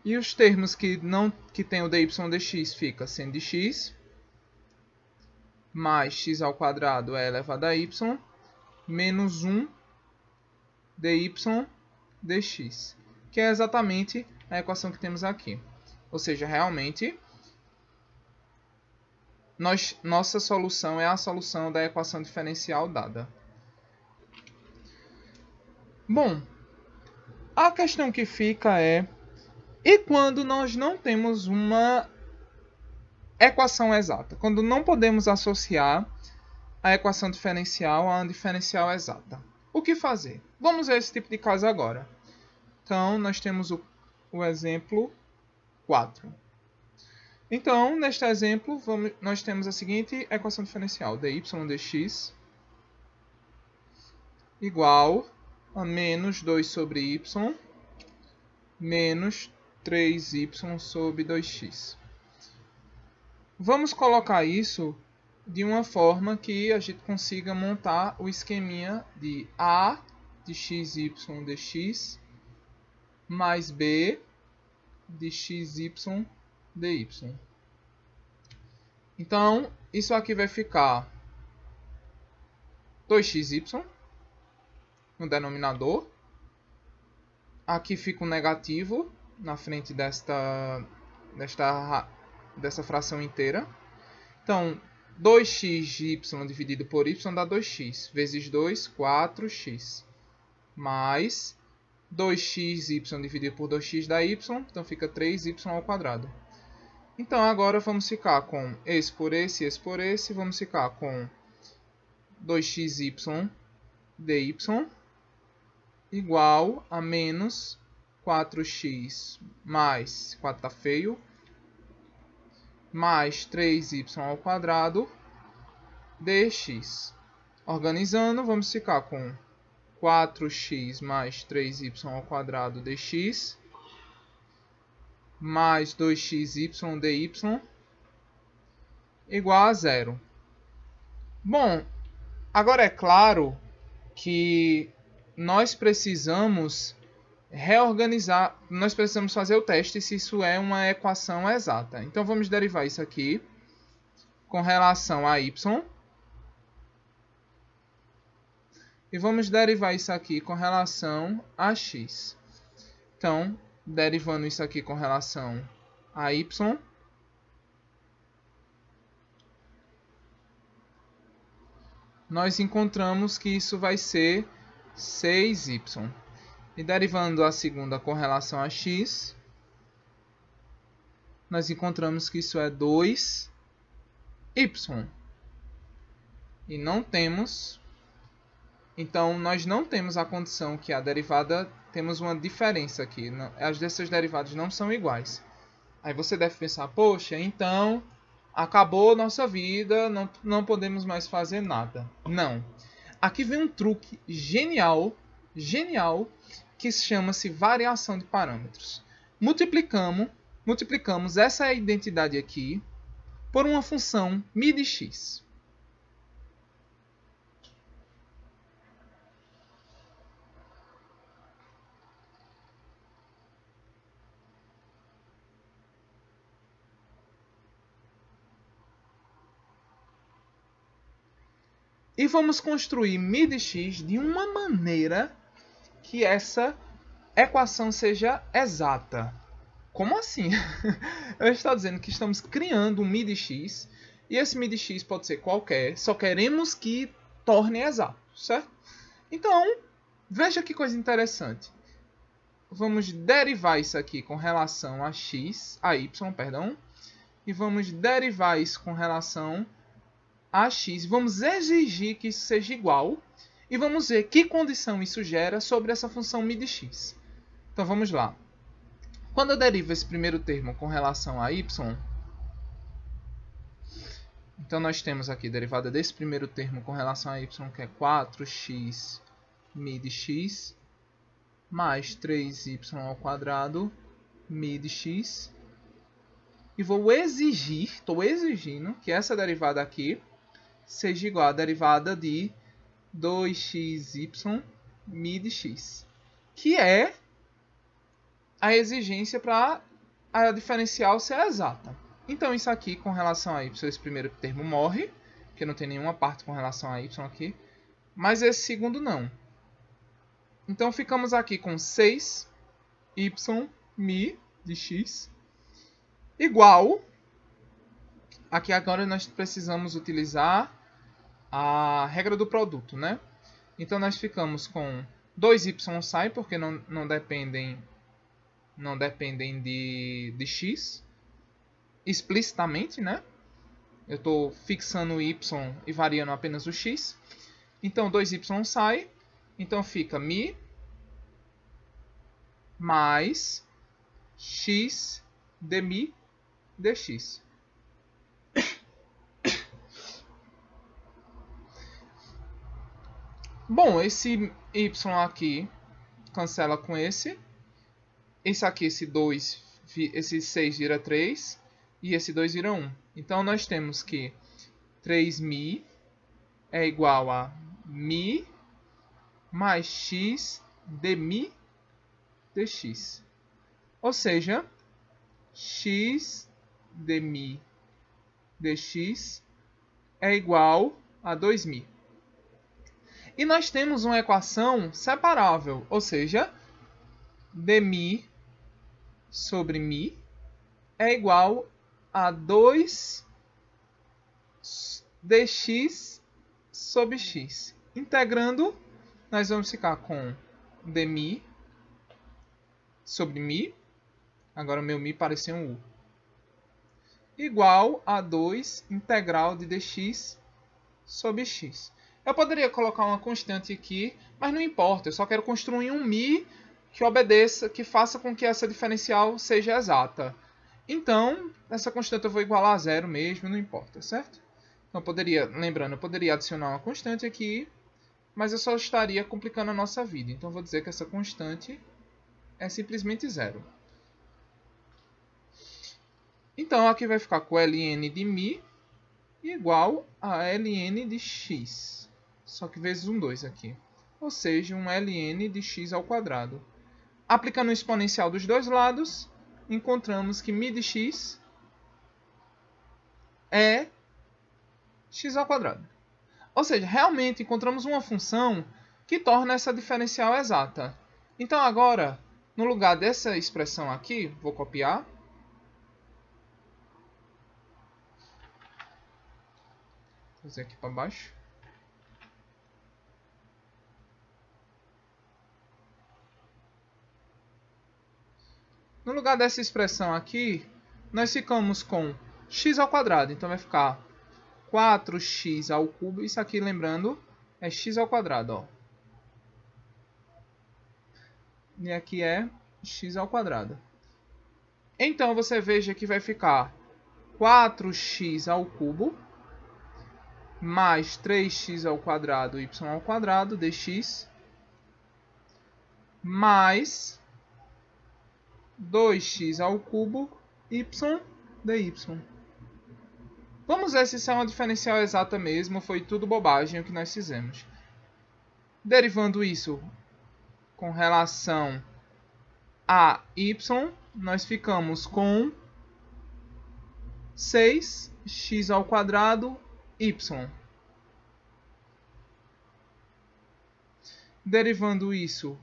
Speaker 1: e os termos que tem o dy dx fica seno de x mais x ao quadrado é elevado a y menos 1 dy dx, que é exatamente a equação que temos aqui. Ou seja, realmente nossa solução é a solução da equação diferencial dada. Bom, a questão que fica é: e quando nós não temos uma equação exata? Quando não podemos associar a equação diferencial a uma diferencial exata. O que fazer? Vamos ver esse tipo de caso agora. Então, nós temos o exemplo 4. Então, neste exemplo, nós temos a seguinte equação diferencial: dy dx igual a menos 2 sobre y menos 3y sobre 2x. Vamos colocar isso de uma forma que a gente consiga montar o esqueminha de a de xy dx mais b de xy dy. Então, isso aqui vai ficar 2xy no denominador. Aqui fica um negativo na frente dessa fração inteira. Então, 2xy dividido por y dá 2x. Vezes 2, 4x. Mais 2xy dividido por 2x dá y. Então, fica 3y ao quadrado. Então, agora vamos ficar com esse por esse, esse por esse. Vamos ficar com 2xy dy igual a menos 4x mais 4 está feio, mais 3y ao quadrado dx. Organizando, vamos ficar com 4x mais 3y ao quadrado dx mais 2xy dy igual a zero. Bom, agora é claro que nós precisamos reorganizar, nós precisamos fazer o teste se isso é uma equação exata. Então vamos derivar isso aqui com relação a y. E vamos derivar isso aqui com relação a x. Então, derivando isso aqui com relação a y, nós encontramos que isso vai ser 6y. E derivando a segunda com relação a x, nós encontramos que isso é 2y. E não temos... Então, nós não temos a condição que a derivada... Temos uma diferença aqui. As dessas derivadas não são iguais. Aí você deve pensar, poxa, então... Acabou nossa vida, não podemos mais fazer nada. Não. Aqui vem um truque genial, que chama-se variação de parâmetros. Multiplicamos essa identidade aqui por uma função μ de x. E vamos construir μ de x de uma maneira que essa equação seja exata. Como assim? Eu estou dizendo que estamos criando um μ de x, e esse μ de x pode ser qualquer, só queremos que torne exato, certo? Então, veja que coisa interessante. Vamos derivar isso aqui com relação a x, a y, perdão, e vamos derivar isso com relação a x. Vamos exigir que isso seja igual e vamos ver que condição isso gera sobre essa função μ de x. Então vamos lá. Quando eu derivo esse primeiro termo com relação a y, então nós temos aqui a derivada desse primeiro termo com relação a y, que é 4x μ de x mais 3y ao quadrado μ de x. E vou exigir, estou exigindo que essa derivada aqui seja igual à derivada de 2xy μ de x, que é a exigência para a diferencial ser exata. Então, isso aqui com relação a y, esse primeiro termo morre, porque não tem nenhuma parte com relação a y aqui, mas esse segundo não. Então, ficamos aqui com 6y μ de x igual... Aqui agora nós precisamos utilizar a regra do produto, né? Então, nós ficamos com 2y sai, porque não dependem de x explicitamente, né? Eu estou fixando o y e variando apenas o x. Então, 2y sai. Então, fica μ mais x dμ dx. Bom, esse y aqui cancela com esse. Esse aqui, esse 2, esse 6 vira 3. E esse 2 vira 1. Então, nós temos que 3μ é igual a μ mais x dμ dx. Ou seja, x dμ dx é igual a 2μ. E nós temos uma equação separável, ou seja, dmi sobre mi é igual a 2 dx sobre x. Integrando, nós vamos ficar com dmi sobre mi, agora o meu mi pareceu um u, igual a 2 integral de dx sobre x. Eu poderia colocar uma constante aqui, mas não importa, eu só quero construir um mi que obedeça, que faça com que essa diferencial seja exata. Então, essa constante eu vou igualar a zero mesmo, não importa, certo? Então, lembrando, eu poderia adicionar uma constante aqui, mas eu só estaria complicando a nossa vida. Então, eu vou dizer que essa constante é simplesmente zero. Então, aqui vai ficar com ln de mi igual a ln de x. Só que vezes 2 aqui. Ou seja, um ln de x ao quadrado. Aplicando o exponencial dos dois lados, encontramos que mi de x é x ao quadrado. Ou seja, realmente encontramos uma função que torna essa diferencial exata. Então agora, no lugar dessa expressão aqui, vou copiar. Vou fazer aqui para baixo. No lugar dessa expressão aqui, nós ficamos com x ao quadrado. Então vai ficar 4x ao cubo. Isso aqui, lembrando, é x ao quadrado. Ó. E aqui é x ao quadrado. Então você veja que vai ficar 4x ao cubo mais 3x ao quadrado y ao quadrado dx mais 2x ao cubo y dy. Vamos ver se isso é uma diferencial exata mesmo, foi tudo bobagem o que nós fizemos. Derivando isso com relação a y, nós ficamos com 6x ao quadrado y. Derivando isso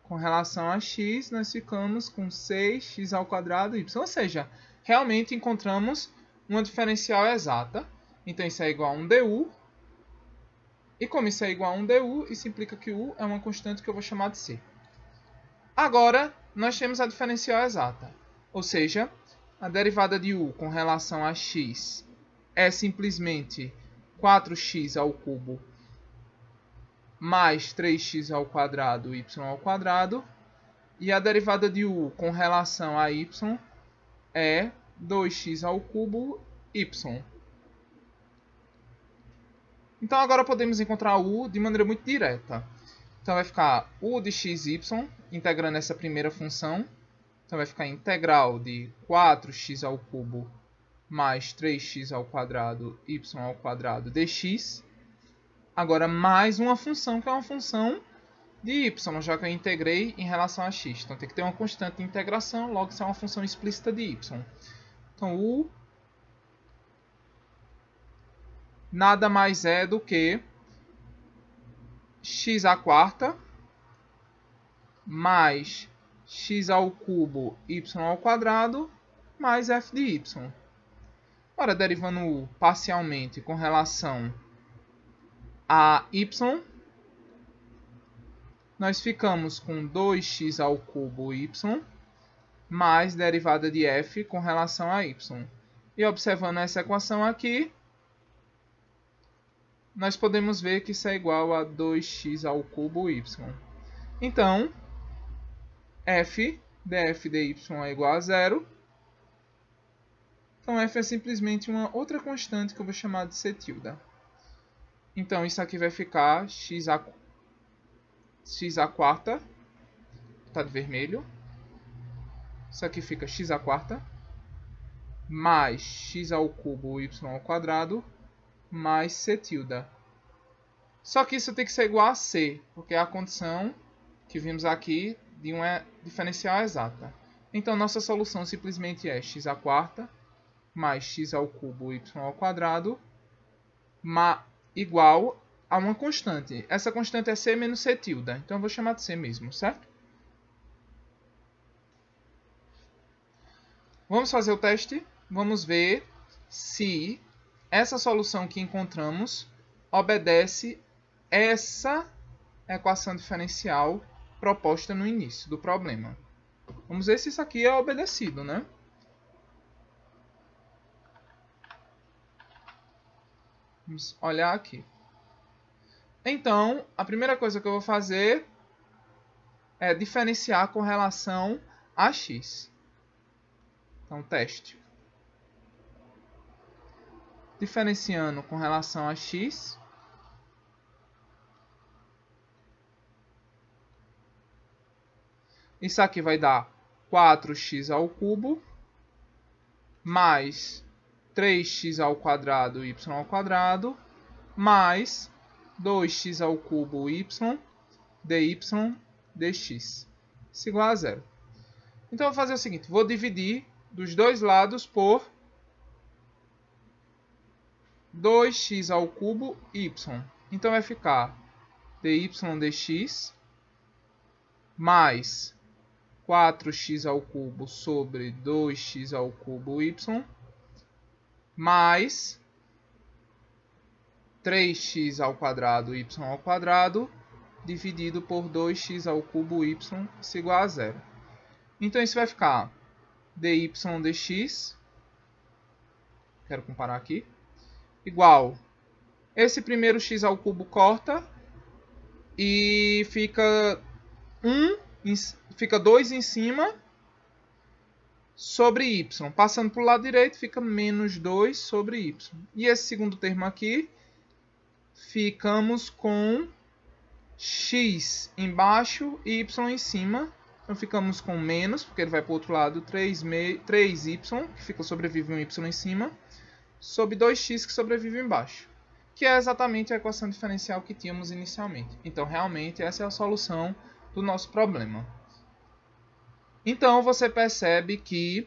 Speaker 1: com relação a x, nós ficamos com 6x ao quadrado y. Ou seja, realmente encontramos uma diferencial exata. Então isso é igual a 1 du. E como isso é igual a 1 du, isso implica que u é uma constante que eu vou chamar de c. Agora, nós temos a diferencial exata. Ou seja, a derivada de u com relação a x é simplesmente 4x ao cubo mais 3x ao quadrado y ao quadrado. E a derivada de u com relação a y é 2x ao cubo y. Então agora podemos encontrar u de maneira muito direta. Então vai ficar u de xy, integrando essa primeira função. Então vai ficar integral de 4x ao cubo mais 3x ao quadrado y ao quadrado dx. Agora mais uma função que é uma função de y, já que eu integrei em relação a x. Então tem que ter uma constante de integração, logo isso é uma função explícita de y. Então u nada mais é do que x à quarta mais x ao cubo y ao quadrado mais f de y. Agora, derivando u parcialmente com relação a y, nós ficamos com 2x ao cubo y mais derivada de f com relação a y. E observando essa equação aqui, nós podemos ver que isso é igual a 2x ao cubo y. Então, f df de y é igual a zero. Então, f é simplesmente uma outra constante que eu vou chamar de c tilde. Então, isso aqui vai ficar x à quarta, está de vermelho. Isso aqui fica x à quarta, mais x ao cubo y ao quadrado, mais c tilde. Só que isso tem que ser igual a c, porque é a condição que vimos aqui de uma diferencial exata. Então, nossa solução simplesmente é x à quarta, mais x ao cubo y ao quadrado, igual a uma constante. Essa constante é C menos C tilde. Então eu vou chamar de C mesmo, certo? Vamos fazer o teste. Vamos ver se essa solução que encontramos obedece essa equação diferencial proposta no início do problema. Vamos ver se isso aqui é obedecido, né? Vamos olhar aqui. Então, a primeira coisa que eu vou fazer é diferenciar com relação a x. Então, teste. Diferenciando com relação a x. Isso aqui vai dar 4x ao cubo mais 3x ao quadrado y ao quadrado mais 2x ao cubo y dy dx. Isso igual a zero. Então, eu vou fazer o seguinte. Vou dividir dos dois lados por 2x ao cubo y. Então, vai ficar dy dx mais 4x ao cubo sobre 2x ao cubo y mais 3x ao quadrado y ao quadrado dividido por 2x ao cubo y, isso igual a zero. Então, isso vai ficar dy dx, quero comparar aqui, igual, esse primeiro x ao cubo corta e fica 2 em cima sobre y. Passando para o lado direito, fica menos 2 sobre y. E esse segundo termo aqui, ficamos com x embaixo e y em cima. Então, ficamos com menos, porque ele vai para o outro lado, 3y, que fica sobrevive um y em cima, sobre 2x que sobrevive embaixo. Que é exatamente a equação diferencial que tínhamos inicialmente. Então, realmente, essa é a solução do nosso problema. Então, você percebe que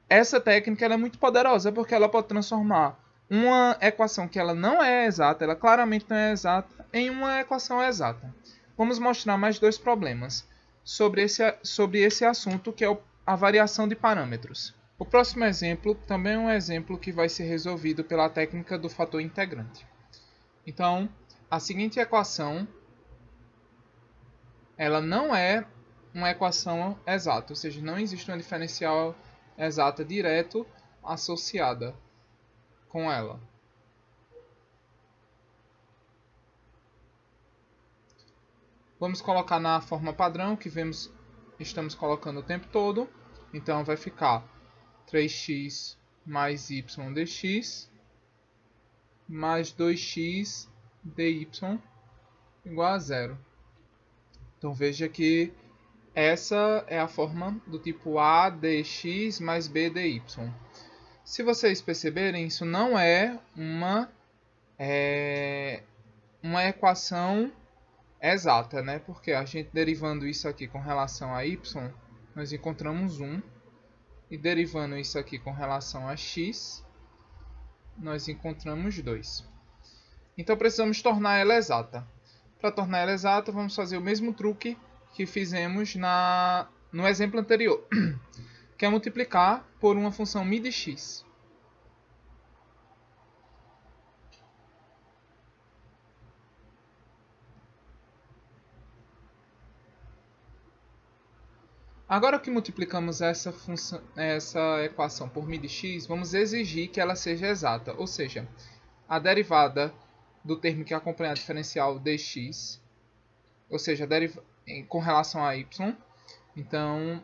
Speaker 1: essa técnica ela é muito poderosa, porque ela pode transformar uma equação que ela não é exata, ela claramente não é exata, em uma equação exata. Vamos mostrar mais dois problemas sobre esse assunto, que é a variação de parâmetros. O próximo exemplo também é um exemplo que vai ser resolvido pela técnica do fator integrante. Então, a seguinte equação ela não é uma equação exata, ou seja, não existe uma diferencial exata direto associada com ela. Vamos colocar na forma padrão que estamos colocando o tempo todo. Então, vai ficar 3x mais y dx mais 2x dy igual a zero. Então, veja que essa é a forma do tipo A dx mais B dy. Se vocês perceberem, isso não é uma equação exata, né? Porque a gente derivando isso aqui com relação a y, nós encontramos 1. E derivando isso aqui com relação a x, nós encontramos 2. Então, precisamos tornar ela exata. Para tornar ela exata, vamos fazer o mesmo truque que fizemos no exemplo anterior, que é multiplicar por uma função μ de x. Agora que multiplicamos essa equação por μ de x, vamos exigir que ela seja exata, ou seja, a derivada do termo que acompanha a diferencial dx, ou seja, com relação a y. Então,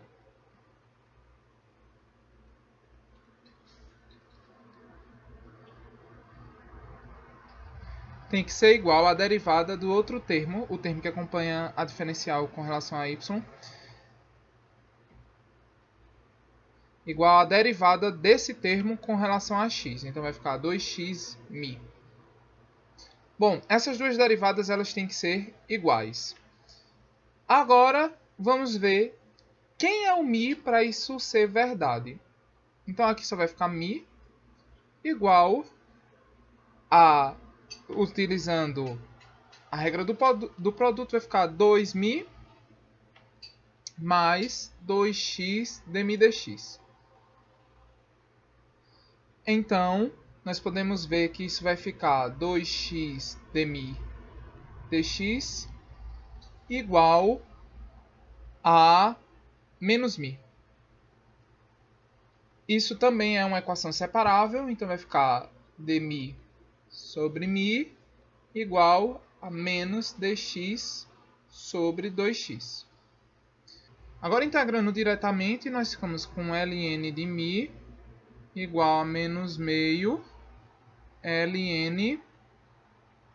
Speaker 1: tem que ser igual à derivada do outro termo, o termo que acompanha a diferencial com relação a y, igual à derivada desse termo com relação a x. Então, vai ficar 2x μ. Bom, essas duas derivadas elas têm que ser iguais. Agora, vamos ver quem é o μ para isso ser verdade. Então, aqui só vai ficar μ igual a utilizando a regra do produto, vai ficar 2mi mais 2x dmi dx. Então, nós podemos ver que isso vai ficar 2x dmi dx igual a menos mi. Isso também é uma equação separável, então vai ficar dmi sobre mi igual a menos dx sobre 2x. Agora, integrando diretamente, nós ficamos com ln de mi igual a menos meio ln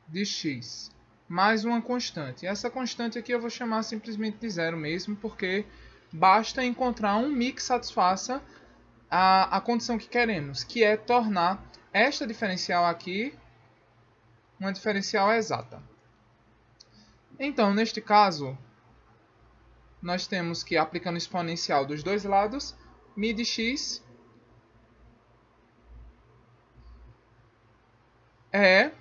Speaker 1: de x, mais uma constante. Essa constante aqui eu vou chamar simplesmente de zero mesmo, porque basta encontrar um mi que satisfaça a condição que queremos, que é tornar esta diferencial aqui uma diferencial exata. Então, neste caso, nós temos que, aplicando exponencial dos dois lados, mi de x é,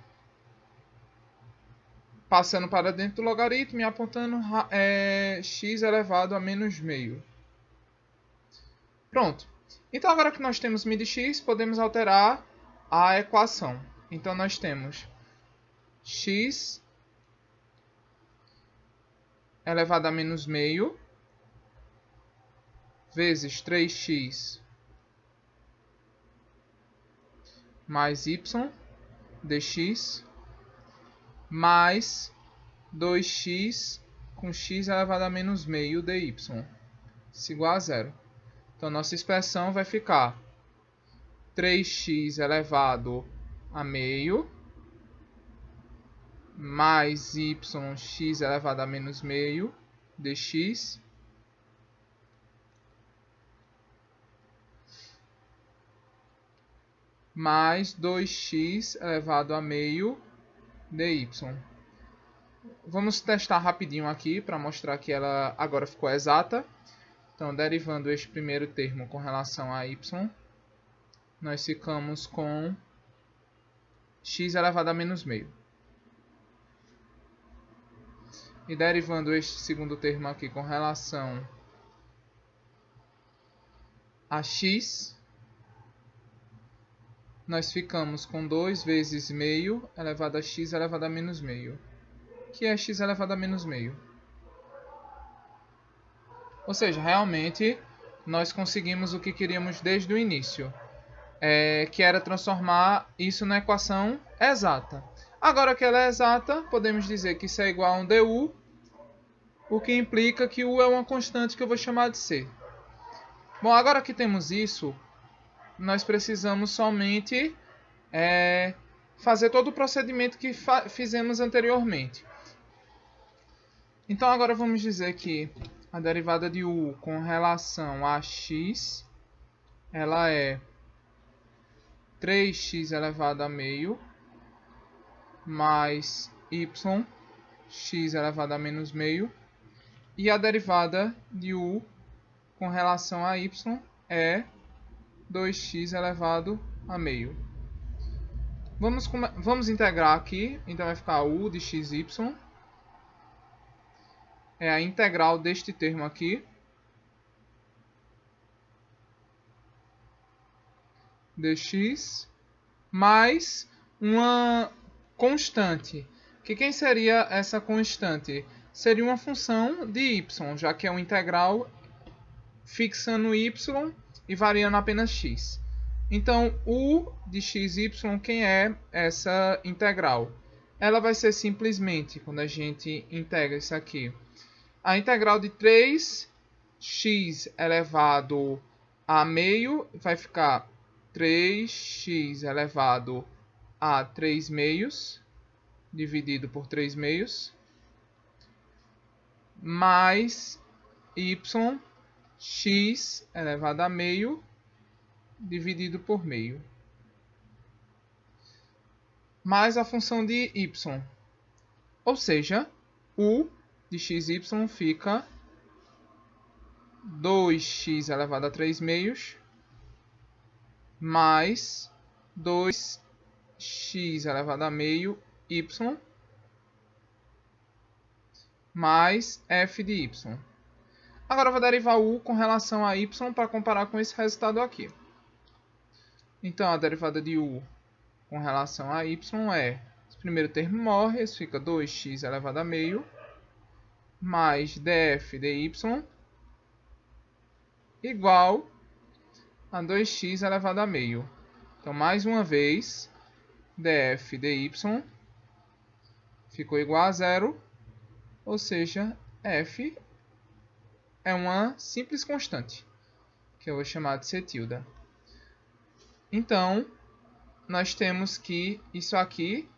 Speaker 1: passando para dentro do logaritmo e apontando x elevado a menos meio. Pronto. Então, agora que nós temos mi de x, podemos alterar a equação. Então, nós temos x elevado a menos meio vezes 3x mais y dx mais 2x com x elevado a menos meio dy, isso igual a zero. Então, nossa expressão vai ficar 3x elevado a meio mais yx elevado a menos meio dx mais 2x elevado a meio dy. Vamos testar rapidinho aqui para mostrar que ela agora ficou exata. Então, derivando este primeiro termo com relação a y, nós ficamos com x elevado a menos meio. E derivando este segundo termo aqui com relação a x, nós ficamos com 2 vezes meio elevado a x elevado a menos meio, que é x elevado a menos meio. Ou seja, realmente nós conseguimos o que queríamos desde o início, que era transformar isso na equação exata. Agora que ela é exata, podemos dizer que isso é igual a um du, o que implica que u é uma constante que eu vou chamar de c. Bom, agora que temos isso, nós precisamos somente fazer todo o procedimento que fizemos anteriormente. Então, agora vamos dizer que a derivada de u com relação a x, ela é 3x elevado a meio mais y, x elevado a menos meio, e a derivada de u com relação a y é 2x elevado a meio. Vamos integrar aqui, então vai ficar u de xy, é a integral deste termo aqui, dx, mais uma constante. Que quem seria essa constante? Seria uma função de y, já que é uma integral fixando y e variando apenas x. Então, u de xy, quem é essa integral? Ela vai ser simplesmente, quando a gente integra isso aqui, a integral de 3x elevado a meio vai ficar 3x elevado a 3 meios, dividido por 3 meios, mais y, x elevado a meio, dividido por meio, mais a função de y. Ou seja, u de xy fica 2x elevado a 3 meios mais 2x x elevado a meio y mais f de y. Agora eu vou derivar u com relação a y para comparar com esse resultado aqui. Então, a derivada de u com relação a y é... o primeiro termo morre, isso fica 2x elevado a meio mais df dy igual a 2x elevado a meio. Então, mais uma vez, df dy ficou igual a zero, ou seja, f é uma simples constante, que eu vou chamar de c tilde. Então, nós temos que isso aqui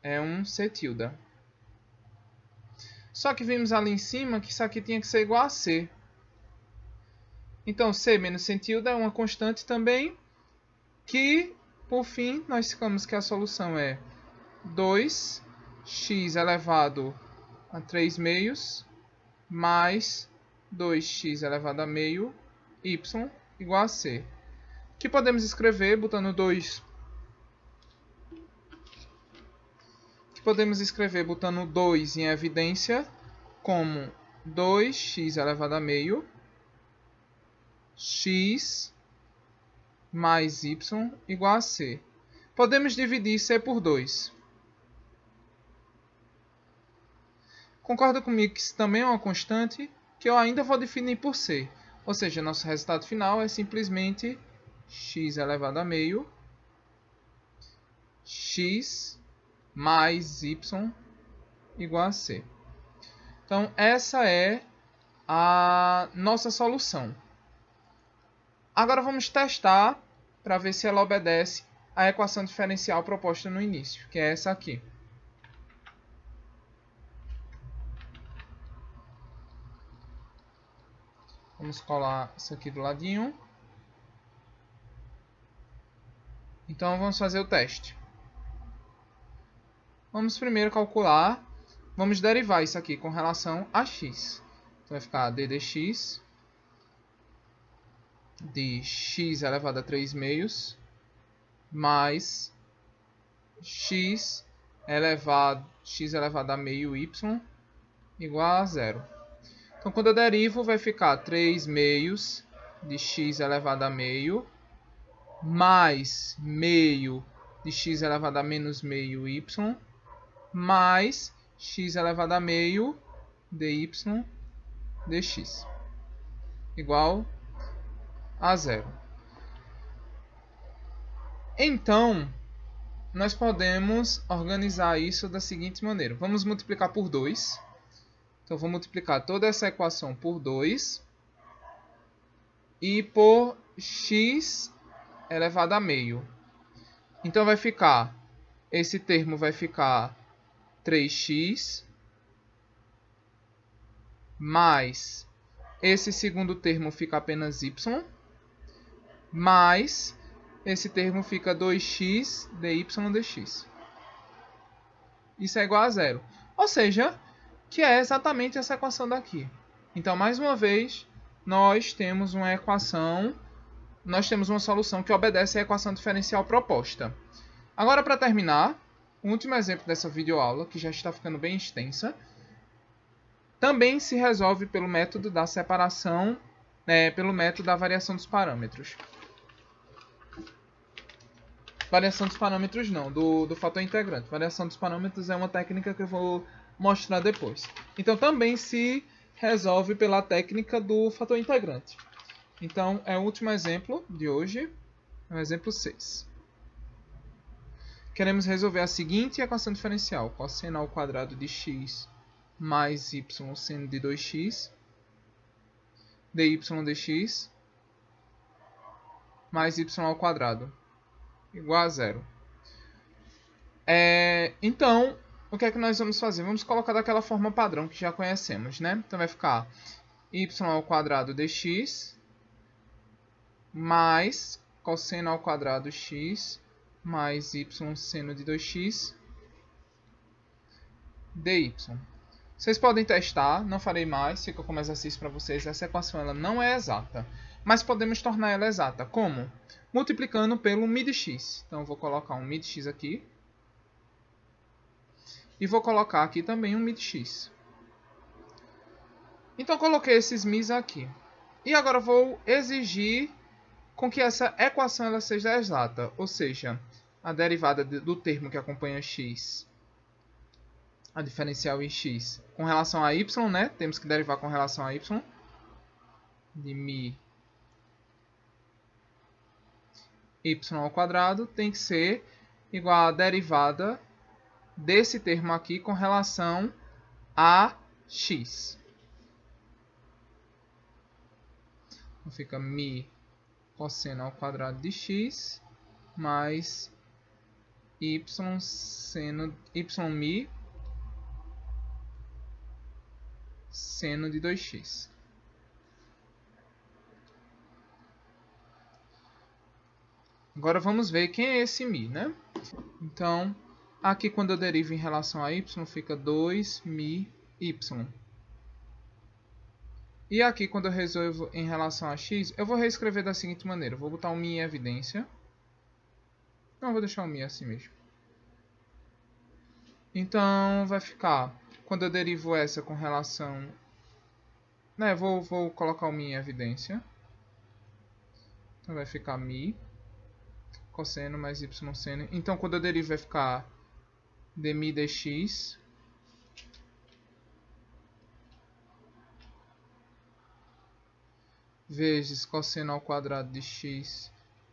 Speaker 1: é um c tilde. Só que vimos ali em cima que isso aqui tinha que ser igual a c. Então, c menos c tilde é uma constante também, que, por fim, nós ficamos que a solução é 2x elevado a 3 meios mais 2x elevado a meio y igual a c. Que podemos escrever botando 2. Que podemos escrever botando 2 em evidência como 2x elevado a meio x mais y igual a c. Podemos dividir c por 2. Concorda comigo que isso também é uma constante que eu ainda vou definir por c. Ou seja, nosso resultado final é simplesmente x elevado a meio x mais y igual a c. Então, essa é a nossa solução. Agora vamos testar para ver se ela obedece à equação diferencial proposta no início, que é essa aqui. Vamos colar isso aqui do ladinho. Então, vamos fazer o teste. Vamos primeiro calcular, vamos derivar isso aqui com relação a x. Então, vai ficar d dx de x elevado a 3 meios mais x elevado a meio y igual a zero. Então, quando eu derivo, vai ficar 3 meios de x elevado a meio mais meio de x elevado a menos meio y mais x elevado a meio dy dx igual a zero. Então, nós podemos organizar isso da seguinte maneira. Vamos multiplicar por 2. Então, vou multiplicar toda essa equação por 2 e por x elevado a meio. Então, vai ficar, esse termo vai ficar 3x mais esse segundo termo fica apenas y mais esse termo fica 2x dy dx. Isso é igual a zero. Ou seja, que é exatamente essa equação daqui. Então, mais uma vez, nós temos uma equação, nós temos uma solução que obedece à equação diferencial proposta. Agora, para terminar, o último exemplo dessa videoaula, que já está ficando bem extensa, também se resolve pelo método da separação, pelo método da variação dos parâmetros. Variação dos parâmetros não, do fator integrante. Variação dos parâmetros é uma técnica que eu vou mostrar depois. Então, também se resolve pela técnica do fator integrante. Então, é o último exemplo de hoje, é o exemplo 6. Queremos resolver a seguinte equação diferencial. Cosseno ao quadrado de x mais y seno de 2x, dy dx, mais y ao quadrado, igual a zero. Então, o que é que nós vamos fazer? Vamos colocar daquela forma padrão que já conhecemos, né? Então, vai ficar y ao quadrado dx mais cosseno ao quadrado x mais y seno de 2x dy. Vocês podem testar, não farei mais, fica como exercício para vocês. Essa equação ela não é exata, mas podemos tornar ela exata. Como? multiplicando pelo mi de x. Então, eu vou colocar um mi de x aqui. E vou colocar aqui também um mi de x. Então, coloquei esses mi's aqui. E agora, vou exigir com que essa equação ela seja exata. Ou seja, a derivada do termo que acompanha x, a diferencial em x, com relação a y, né? Temos que derivar com relação a y. De mi y ao quadrado tem que ser igual à derivada desse termo aqui com relação a x. Então, fica mi cosseno ao quadrado de x mais y seno mi seno de 2x. Agora vamos ver quem é esse mi, né? Então, aqui quando eu derivo em relação a y, fica 2mi y. E aqui quando eu resolvo em relação a x, eu vou reescrever da seguinte maneira. Eu vou botar um mi em evidência. Não, eu vou deixar o mi assim mesmo. Então, vai ficar, quando eu derivo essa com relação... né, vou colocar o mi em evidência. Então, vai ficar mi cosseno mais y seno. Então, quando eu derivo, vai ficar dmi dx vezes cosseno ao quadrado de x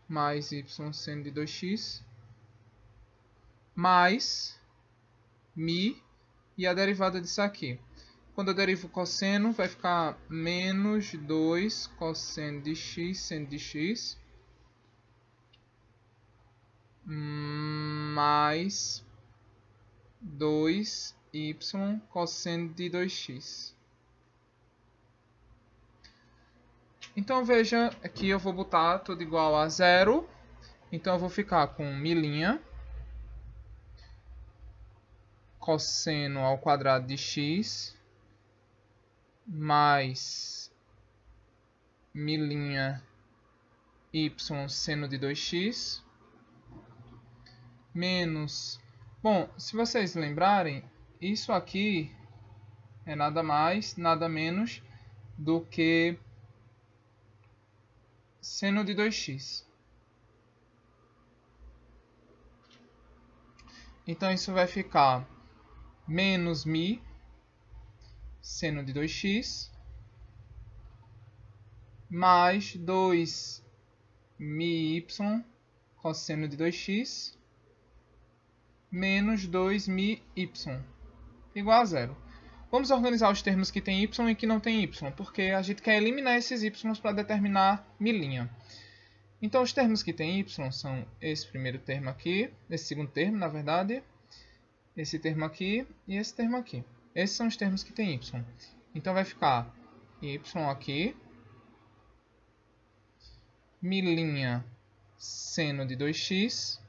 Speaker 1: mais y seno de 2x mais mi e a derivada disso aqui. Quando eu derivo cosseno, vai ficar menos 2 cosseno de x seno de x mais 2y cosseno de 2x. Então, veja, aqui eu vou botar tudo igual a 0. Então, eu vou ficar com mi' cosseno ao quadrado de x mais mi' y seno de 2x menos... Bom, se vocês lembrarem, isso aqui é nada mais, nada menos do que seno de 2x. Então, isso vai ficar menos mi seno de 2x mais 2mi y cosseno de 2x menos 2mi y igual a 0. Vamos organizar os termos que tem y e que não tem y, porque a gente quer eliminar esses y para determinar mi'. Então, os termos que tem y são esse primeiro termo aqui, esse segundo termo, na verdade, esse termo aqui e esse termo aqui. Esses são os termos que tem y. Então, vai ficar y aqui, mi' seno de 2x,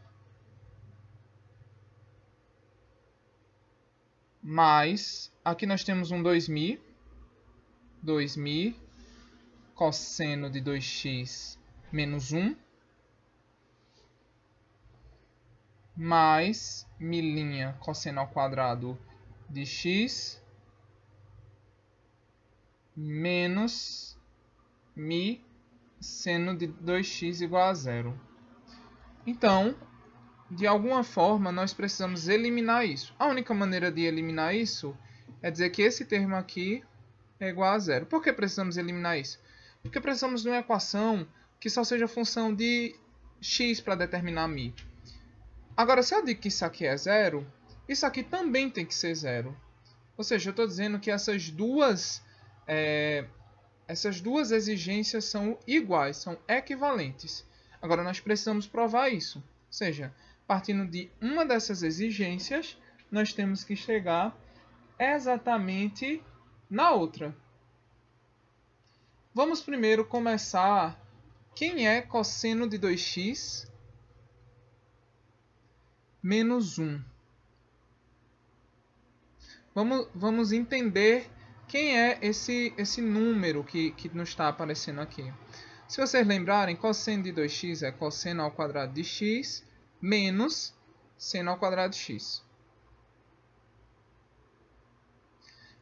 Speaker 1: mais, aqui nós temos um 2mi cosseno de 2x menos 1, mais mi' cosseno ao quadrado de x, menos mi seno de 2x igual a 0. Então, de alguma forma, nós precisamos eliminar isso. A única maneira de eliminar isso é dizer que esse termo aqui é igual a 0. Por que precisamos eliminar isso? Porque precisamos de uma equação que só seja função de x para determinar mi. Agora, se eu digo que isso aqui é 0, isso aqui também tem que ser 0. Ou seja, eu estou dizendo que essas duas exigências são iguais, são equivalentes. Agora, nós precisamos provar isso. Ou seja, partindo de uma dessas exigências, nós temos que chegar exatamente na outra. Vamos primeiro começar. Quem é cosseno de 2x menos 1? Vamos entender quem é esse número que nos está aparecendo aqui. Se vocês lembrarem, cosseno de 2x é cosseno ao quadrado de x menos seno ao quadrado de x.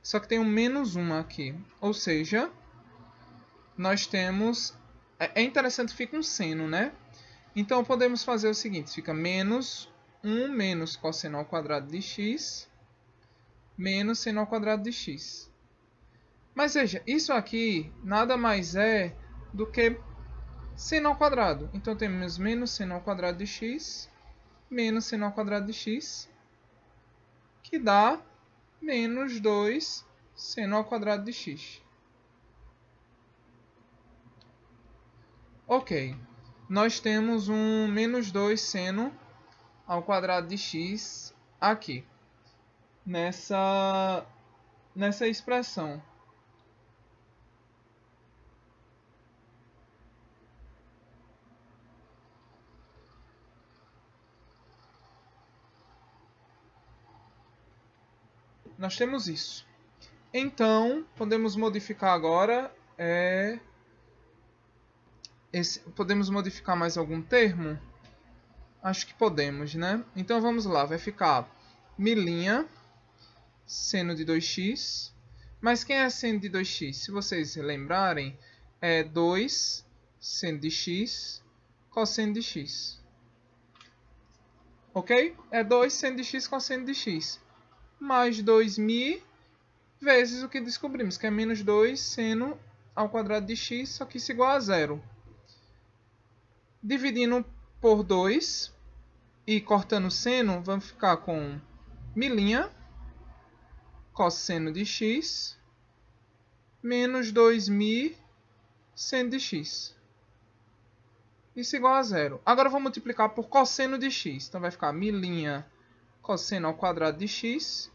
Speaker 1: Só que tem um menos 1 aqui. Ou seja, nós temos... É interessante que fica um seno, né? Então, podemos fazer o seguinte. Fica menos 1 menos cosseno ao quadrado de x menos seno ao quadrado de x. Mas veja, isso aqui nada mais é do que seno ao quadrado. Então, temos menos seno ao quadrado de x menos seno ao quadrado de x, que dá menos 2 seno ao quadrado de x. Ok, nós temos um menos 2 seno ao quadrado de x aqui, nessa expressão. Nós temos isso. Então, podemos modificar agora. Podemos modificar mais algum termo? Acho que podemos, né? Então, vamos lá. Vai ficar milinha seno de 2x. Mas quem é seno de 2x? Se vocês lembrarem, é 2 seno de x cosseno de x. Ok? É 2 seno de x cosseno de x. Mais 2.000 vezes o que descobrimos, que é menos 2 seno ao quadrado de x, só que isso é igual a zero. Dividindo por 2 e cortando o seno, vamos ficar com milinha cosseno de x menos 2.000 seno de x. Isso é igual a zero. Agora vou multiplicar por cosseno de x. Então vai ficar milinha cosseno ao quadrado de x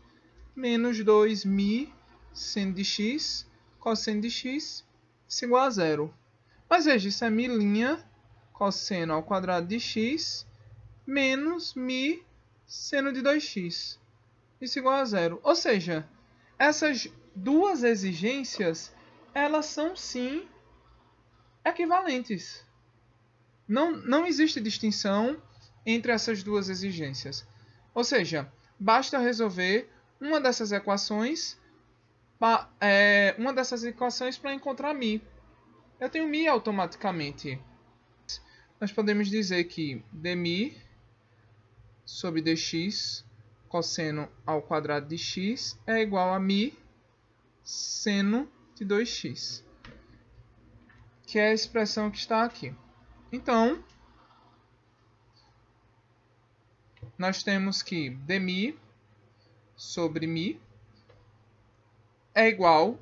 Speaker 1: menos 2.000 seno de x cosseno de x, isso é igual a zero. Mas veja, isso é milinha cosseno ao quadrado de x menos mi seno de 2x. Isso é igual a zero. Ou seja, essas duas exigências, elas são sim equivalentes. Não existe distinção entre essas duas exigências. Ou seja, basta resolver uma dessas equações para encontrar mi. Eu tenho mi automaticamente. Nós podemos dizer que dmi sobre dx cosseno ao quadrado de x é igual a mi seno de 2x, que é a expressão que está aqui. Então, nós temos que dmi sobre mi é igual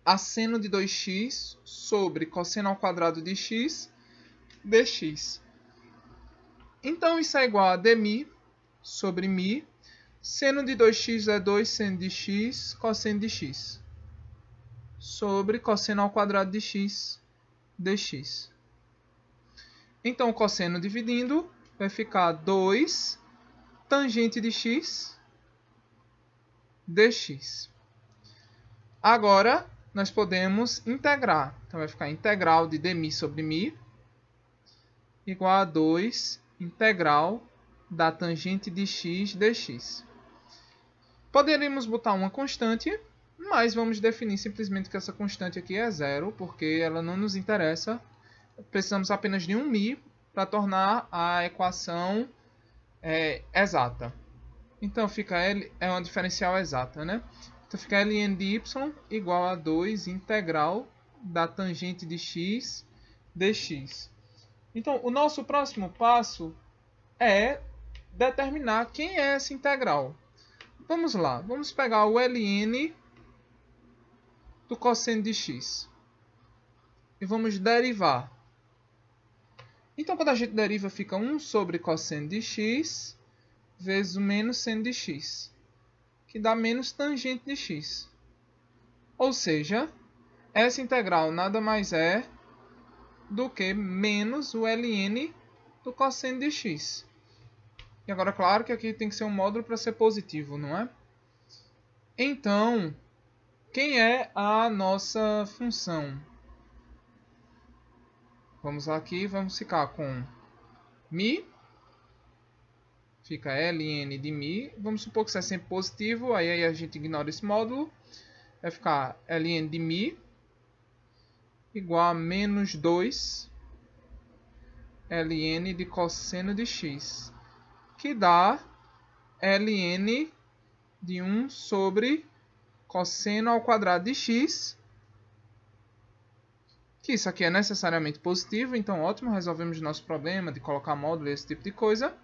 Speaker 1: a seno de 2x sobre cosseno ao quadrado de x dx. Então, isso é igual a dmi sobre mi. Seno de 2x é 2 seno de x cosseno de x sobre cosseno ao quadrado de x dx. Então, o cosseno dividindo vai ficar 2 tangente de x dx. Agora, nós podemos integrar. Então, vai ficar integral de dmi sobre mi igual a 2 integral da tangente de x dx. Poderíamos botar uma constante, mas vamos definir simplesmente que essa constante aqui é zero, porque ela não nos interessa. Precisamos apenas de um mi para tornar a equação exata. Então, fica L, é uma diferencial exata, né? Então, fica ln de y igual a 2 integral da tangente de x dx. Então, o nosso próximo passo é determinar quem é essa integral. Vamos lá, vamos pegar o ln do cosseno de x e vamos derivar. Então, quando a gente deriva, fica 1 sobre cosseno de x vezes o menos seno de x, que dá menos tangente de x. Ou seja, essa integral nada mais é do que menos o ln do cosseno de x. E agora, claro que aqui tem que ser um módulo para ser positivo, não é? Então, quem é a nossa função? Vamos aqui, vamos ficar com mi. Fica ln de mi. Vamos supor que isso é sempre positivo, aí a gente ignora esse módulo. Vai ficar ln de mi igual a menos 2 ln de cosseno de x, que dá ln de 1 sobre cosseno ao quadrado de x, que isso aqui é necessariamente positivo, então ótimo, resolvemos nosso problema de colocar módulo e esse tipo de coisa.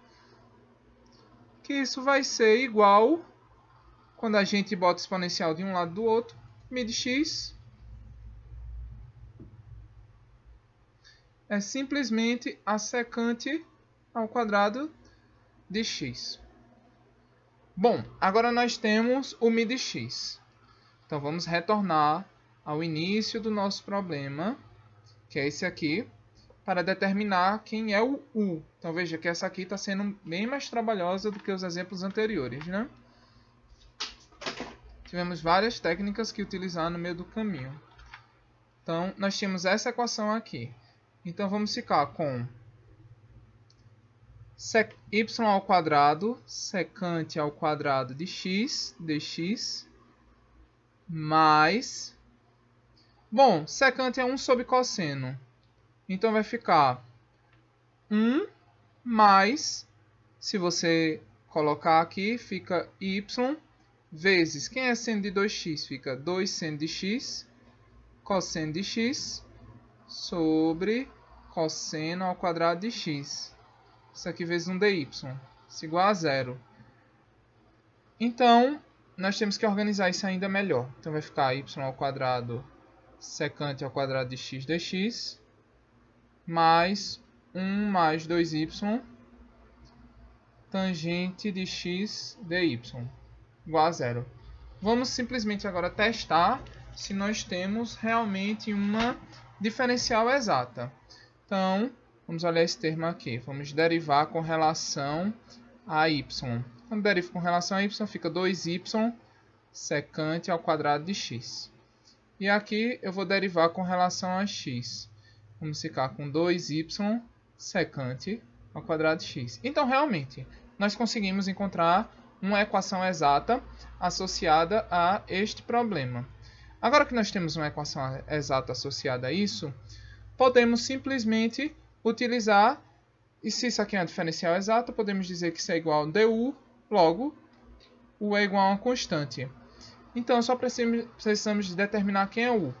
Speaker 1: Que isso vai ser igual, quando a gente bota exponencial de um lado do outro, mi de x é simplesmente a secante ao quadrado de x. Bom, agora nós temos o mi de x. Então vamos retornar ao início do nosso problema, que é esse aqui, para determinar quem é o u. Então veja que essa aqui está sendo bem mais trabalhosa do que os exemplos anteriores, né? Tivemos várias técnicas que utilizar no meio do caminho. Então nós tínhamos essa equação aqui. Então vamos ficar com y ao quadrado secante ao quadrado de x dx mais... Bom, secante é 1 sobre cosseno. Então vai ficar 1 mais, se você colocar aqui, fica y vezes, quem é seno de 2x? Fica 2 seno de x, cosseno de x, sobre cosseno ao quadrado de x. Isso aqui vezes 1 dy, isso igual a 0. Então, nós temos que organizar isso ainda melhor. Então, vai ficar y ao quadrado secante ao quadrado de x dx, mais 1 mais 2y, tangente de x dy, igual a 0. Vamos simplesmente agora testar se nós temos realmente uma diferencial exata. Então, vamos olhar esse termo aqui. Vamos derivar com relação a y. Quando derivo com relação a y, fica 2y secante ao quadrado de x. E aqui eu vou derivar com relação a x. Vamos ficar com 2y secante ao quadrado de x. Então, realmente, nós conseguimos encontrar uma equação exata associada a este problema. Agora que nós temos uma equação exata associada a isso, podemos simplesmente utilizar, e se isso aqui é uma diferencial exata, podemos dizer que isso é igual a du, logo, u é igual a uma constante. Então, só precisamos determinar quem é u.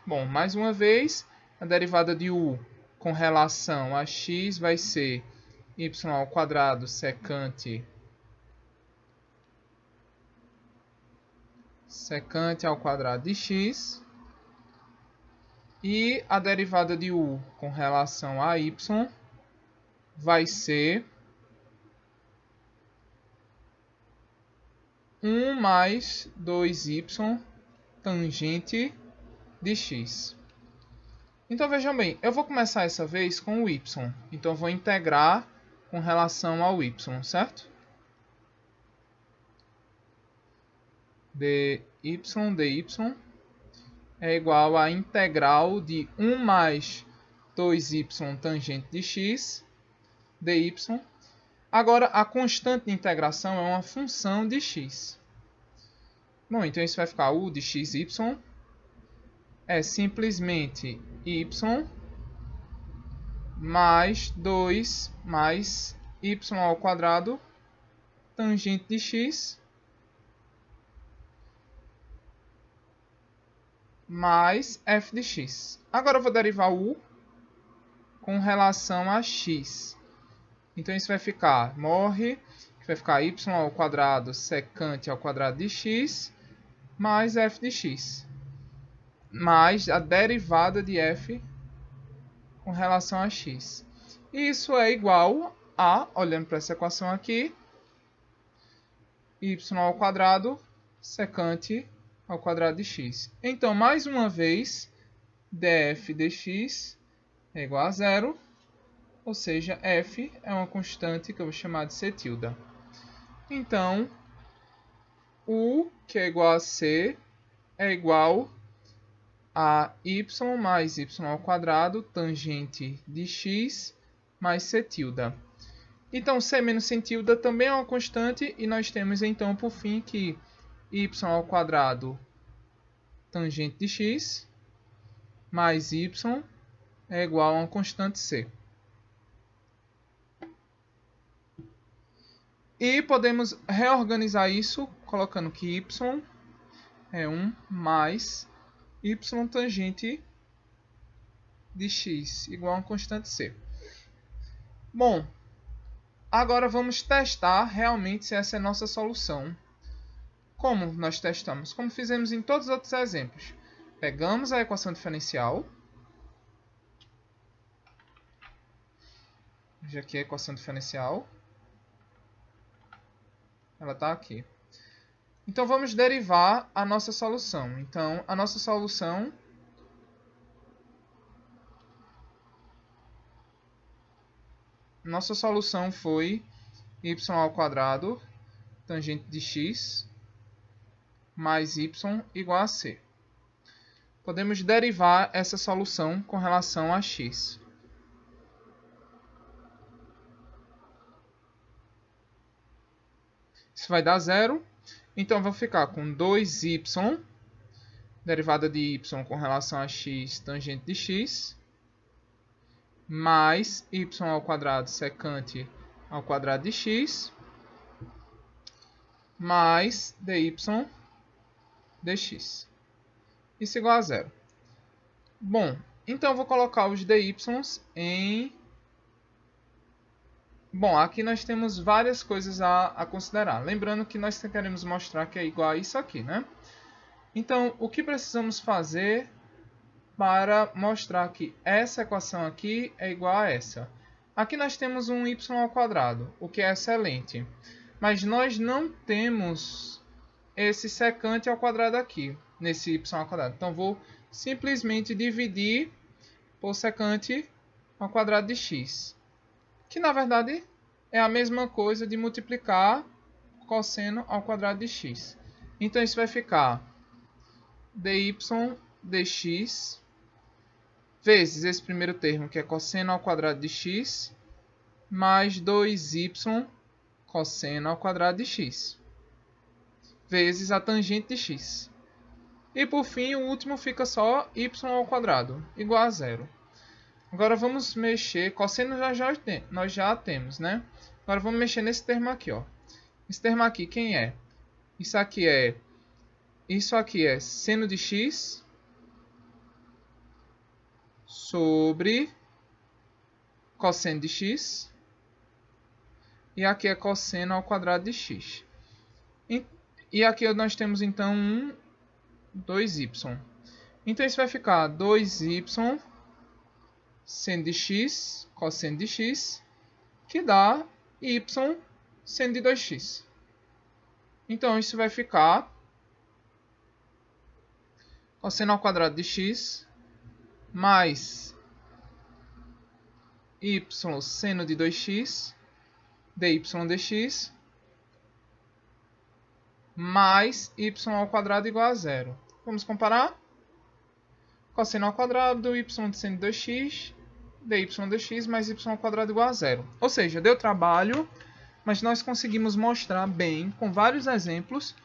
Speaker 1: Bom, mais uma vez, a derivada de u com relação a x vai ser y ao quadrado secante ao quadrado de x. E a derivada de u com relação a y vai ser 1 mais 2y tangente de x. Então, vejam bem, eu vou começar essa vez com o y. Então, eu vou integrar com relação ao y, certo? dy é igual a integral de 1 mais 2y tangente de x dy. Agora, a constante de integração é uma função de x. Bom, então isso vai ficar u de xy é simplesmente y mais 2 mais y ao quadrado tangente de x mais f de x. Agora eu vou derivar u com relação a x. Então isso vai ficar, vai ficar y ao quadrado secante ao quadrado de x mais f de x. Mais a derivada de f com relação a x. Isso é igual a, olhando para essa equação aqui, y ao quadrado secante ao quadrado de x. Então, mais uma vez, df dx é igual a 0, ou seja, f é uma constante que eu vou chamar de c tilde. Então, u, que é igual a c, é igual a y mais y ao quadrado, tangente de x, mais c tilde. Então, c menos c tilde também é uma constante, e nós temos, então, por fim, que y ao quadrado, tangente de x, mais y é igual a uma constante c. E podemos reorganizar isso, colocando que y é 1 mais y tangente de x igual a uma constante c. Bom, agora vamos testar realmente se essa é a nossa solução. Como nós testamos? Como fizemos em todos os outros exemplos. Pegamos a equação diferencial. Veja aqui a equação diferencial. Ela está aqui. Então, vamos derivar a nossa solução. Então, a nossa solução foi y ao quadrado, tangente de x, mais y igual a c. Podemos derivar essa solução com relação a x. Isso vai dar zero. Então, eu vou ficar com 2y, derivada de y com relação a x, tangente de x, mais y ao quadrado, secante ao quadrado de x, mais dy dx. Isso igual a zero. Bom, então eu vou colocar os dy's em... Bom, aqui nós temos várias coisas a considerar. Lembrando que nós queremos mostrar que é igual a isso aqui, né? Então, o que precisamos fazer para mostrar que essa equação aqui é igual a essa? Aqui nós temos um y ao quadrado, o que é excelente. Mas nós não temos esse secante ao quadrado aqui, nesse y ao quadrado. Então, vou simplesmente dividir por secante ao quadrado de x. Que, na verdade, é a mesma coisa de multiplicar cosseno ao quadrado de x. Então, isso vai ficar dy dx vezes esse primeiro termo, que é cosseno ao quadrado de x, mais 2y cosseno ao quadrado de x, vezes a tangente de x. E, por fim, o último fica só y ao quadrado, igual a zero. Agora vamos mexer, cosseno nós já temos, né? Agora vamos mexer nesse termo aqui, ó. Esse termo aqui, quem é? Isso aqui é seno de x sobre cosseno de x. E aqui é cosseno ao quadrado de x. E aqui nós temos, então, 2y. Então, isso vai ficar 2y seno de x, cosseno de x, que dá y seno de 2x. Então, isso vai ficar cosseno ao quadrado de x mais y seno de 2x, dy dx, mais y ao quadrado igual a zero. Vamos comparar? Cosseno ao quadrado, y de seno de 2x, dy dx, mais y ao quadrado igual a zero. Ou seja, deu trabalho, mas nós conseguimos mostrar bem, com vários exemplos,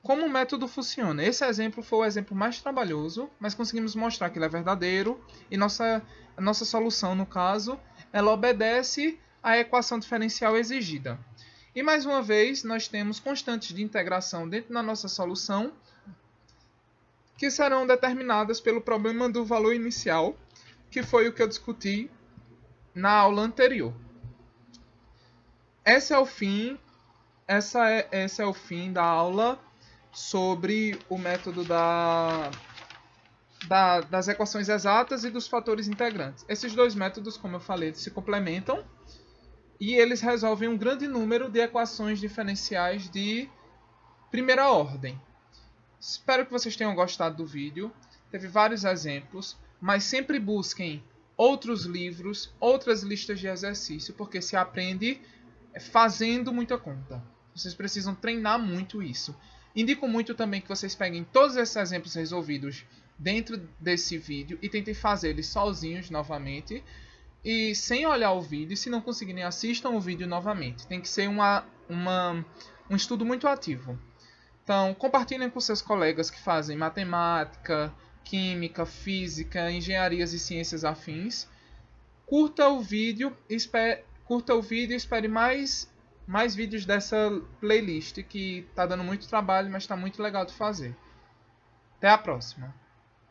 Speaker 1: como o método funciona. Esse exemplo foi o exemplo mais trabalhoso, mas conseguimos mostrar que ele é verdadeiro, e a nossa solução, no caso, ela obedece à equação diferencial exigida. E, mais uma vez, nós temos constantes de integração dentro da nossa solução, que serão determinadas pelo problema do valor inicial, que foi o que eu discuti na aula anterior. Esse é o fim da aula sobre o método das equações exatas e dos fatores integrantes. Esses dois métodos, como eu falei, se complementam e eles resolvem um grande número de equações diferenciais de primeira ordem. Espero que vocês tenham gostado do vídeo. Teve vários exemplos, mas sempre busquem outros livros, outras listas de exercício, porque se aprende fazendo muita conta. Vocês precisam treinar muito isso. Indico muito também que vocês peguem todos esses exemplos resolvidos dentro desse vídeo e tentem fazer eles sozinhos novamente e sem olhar o vídeo. Se não conseguirem, assistam o vídeo novamente. Tem que ser um estudo muito ativo. Então, compartilhem com seus colegas que fazem matemática, química, física, engenharias e ciências afins. Curta o vídeo e espere mais vídeos dessa playlist que está dando muito trabalho, mas está muito legal de fazer. Até a próxima!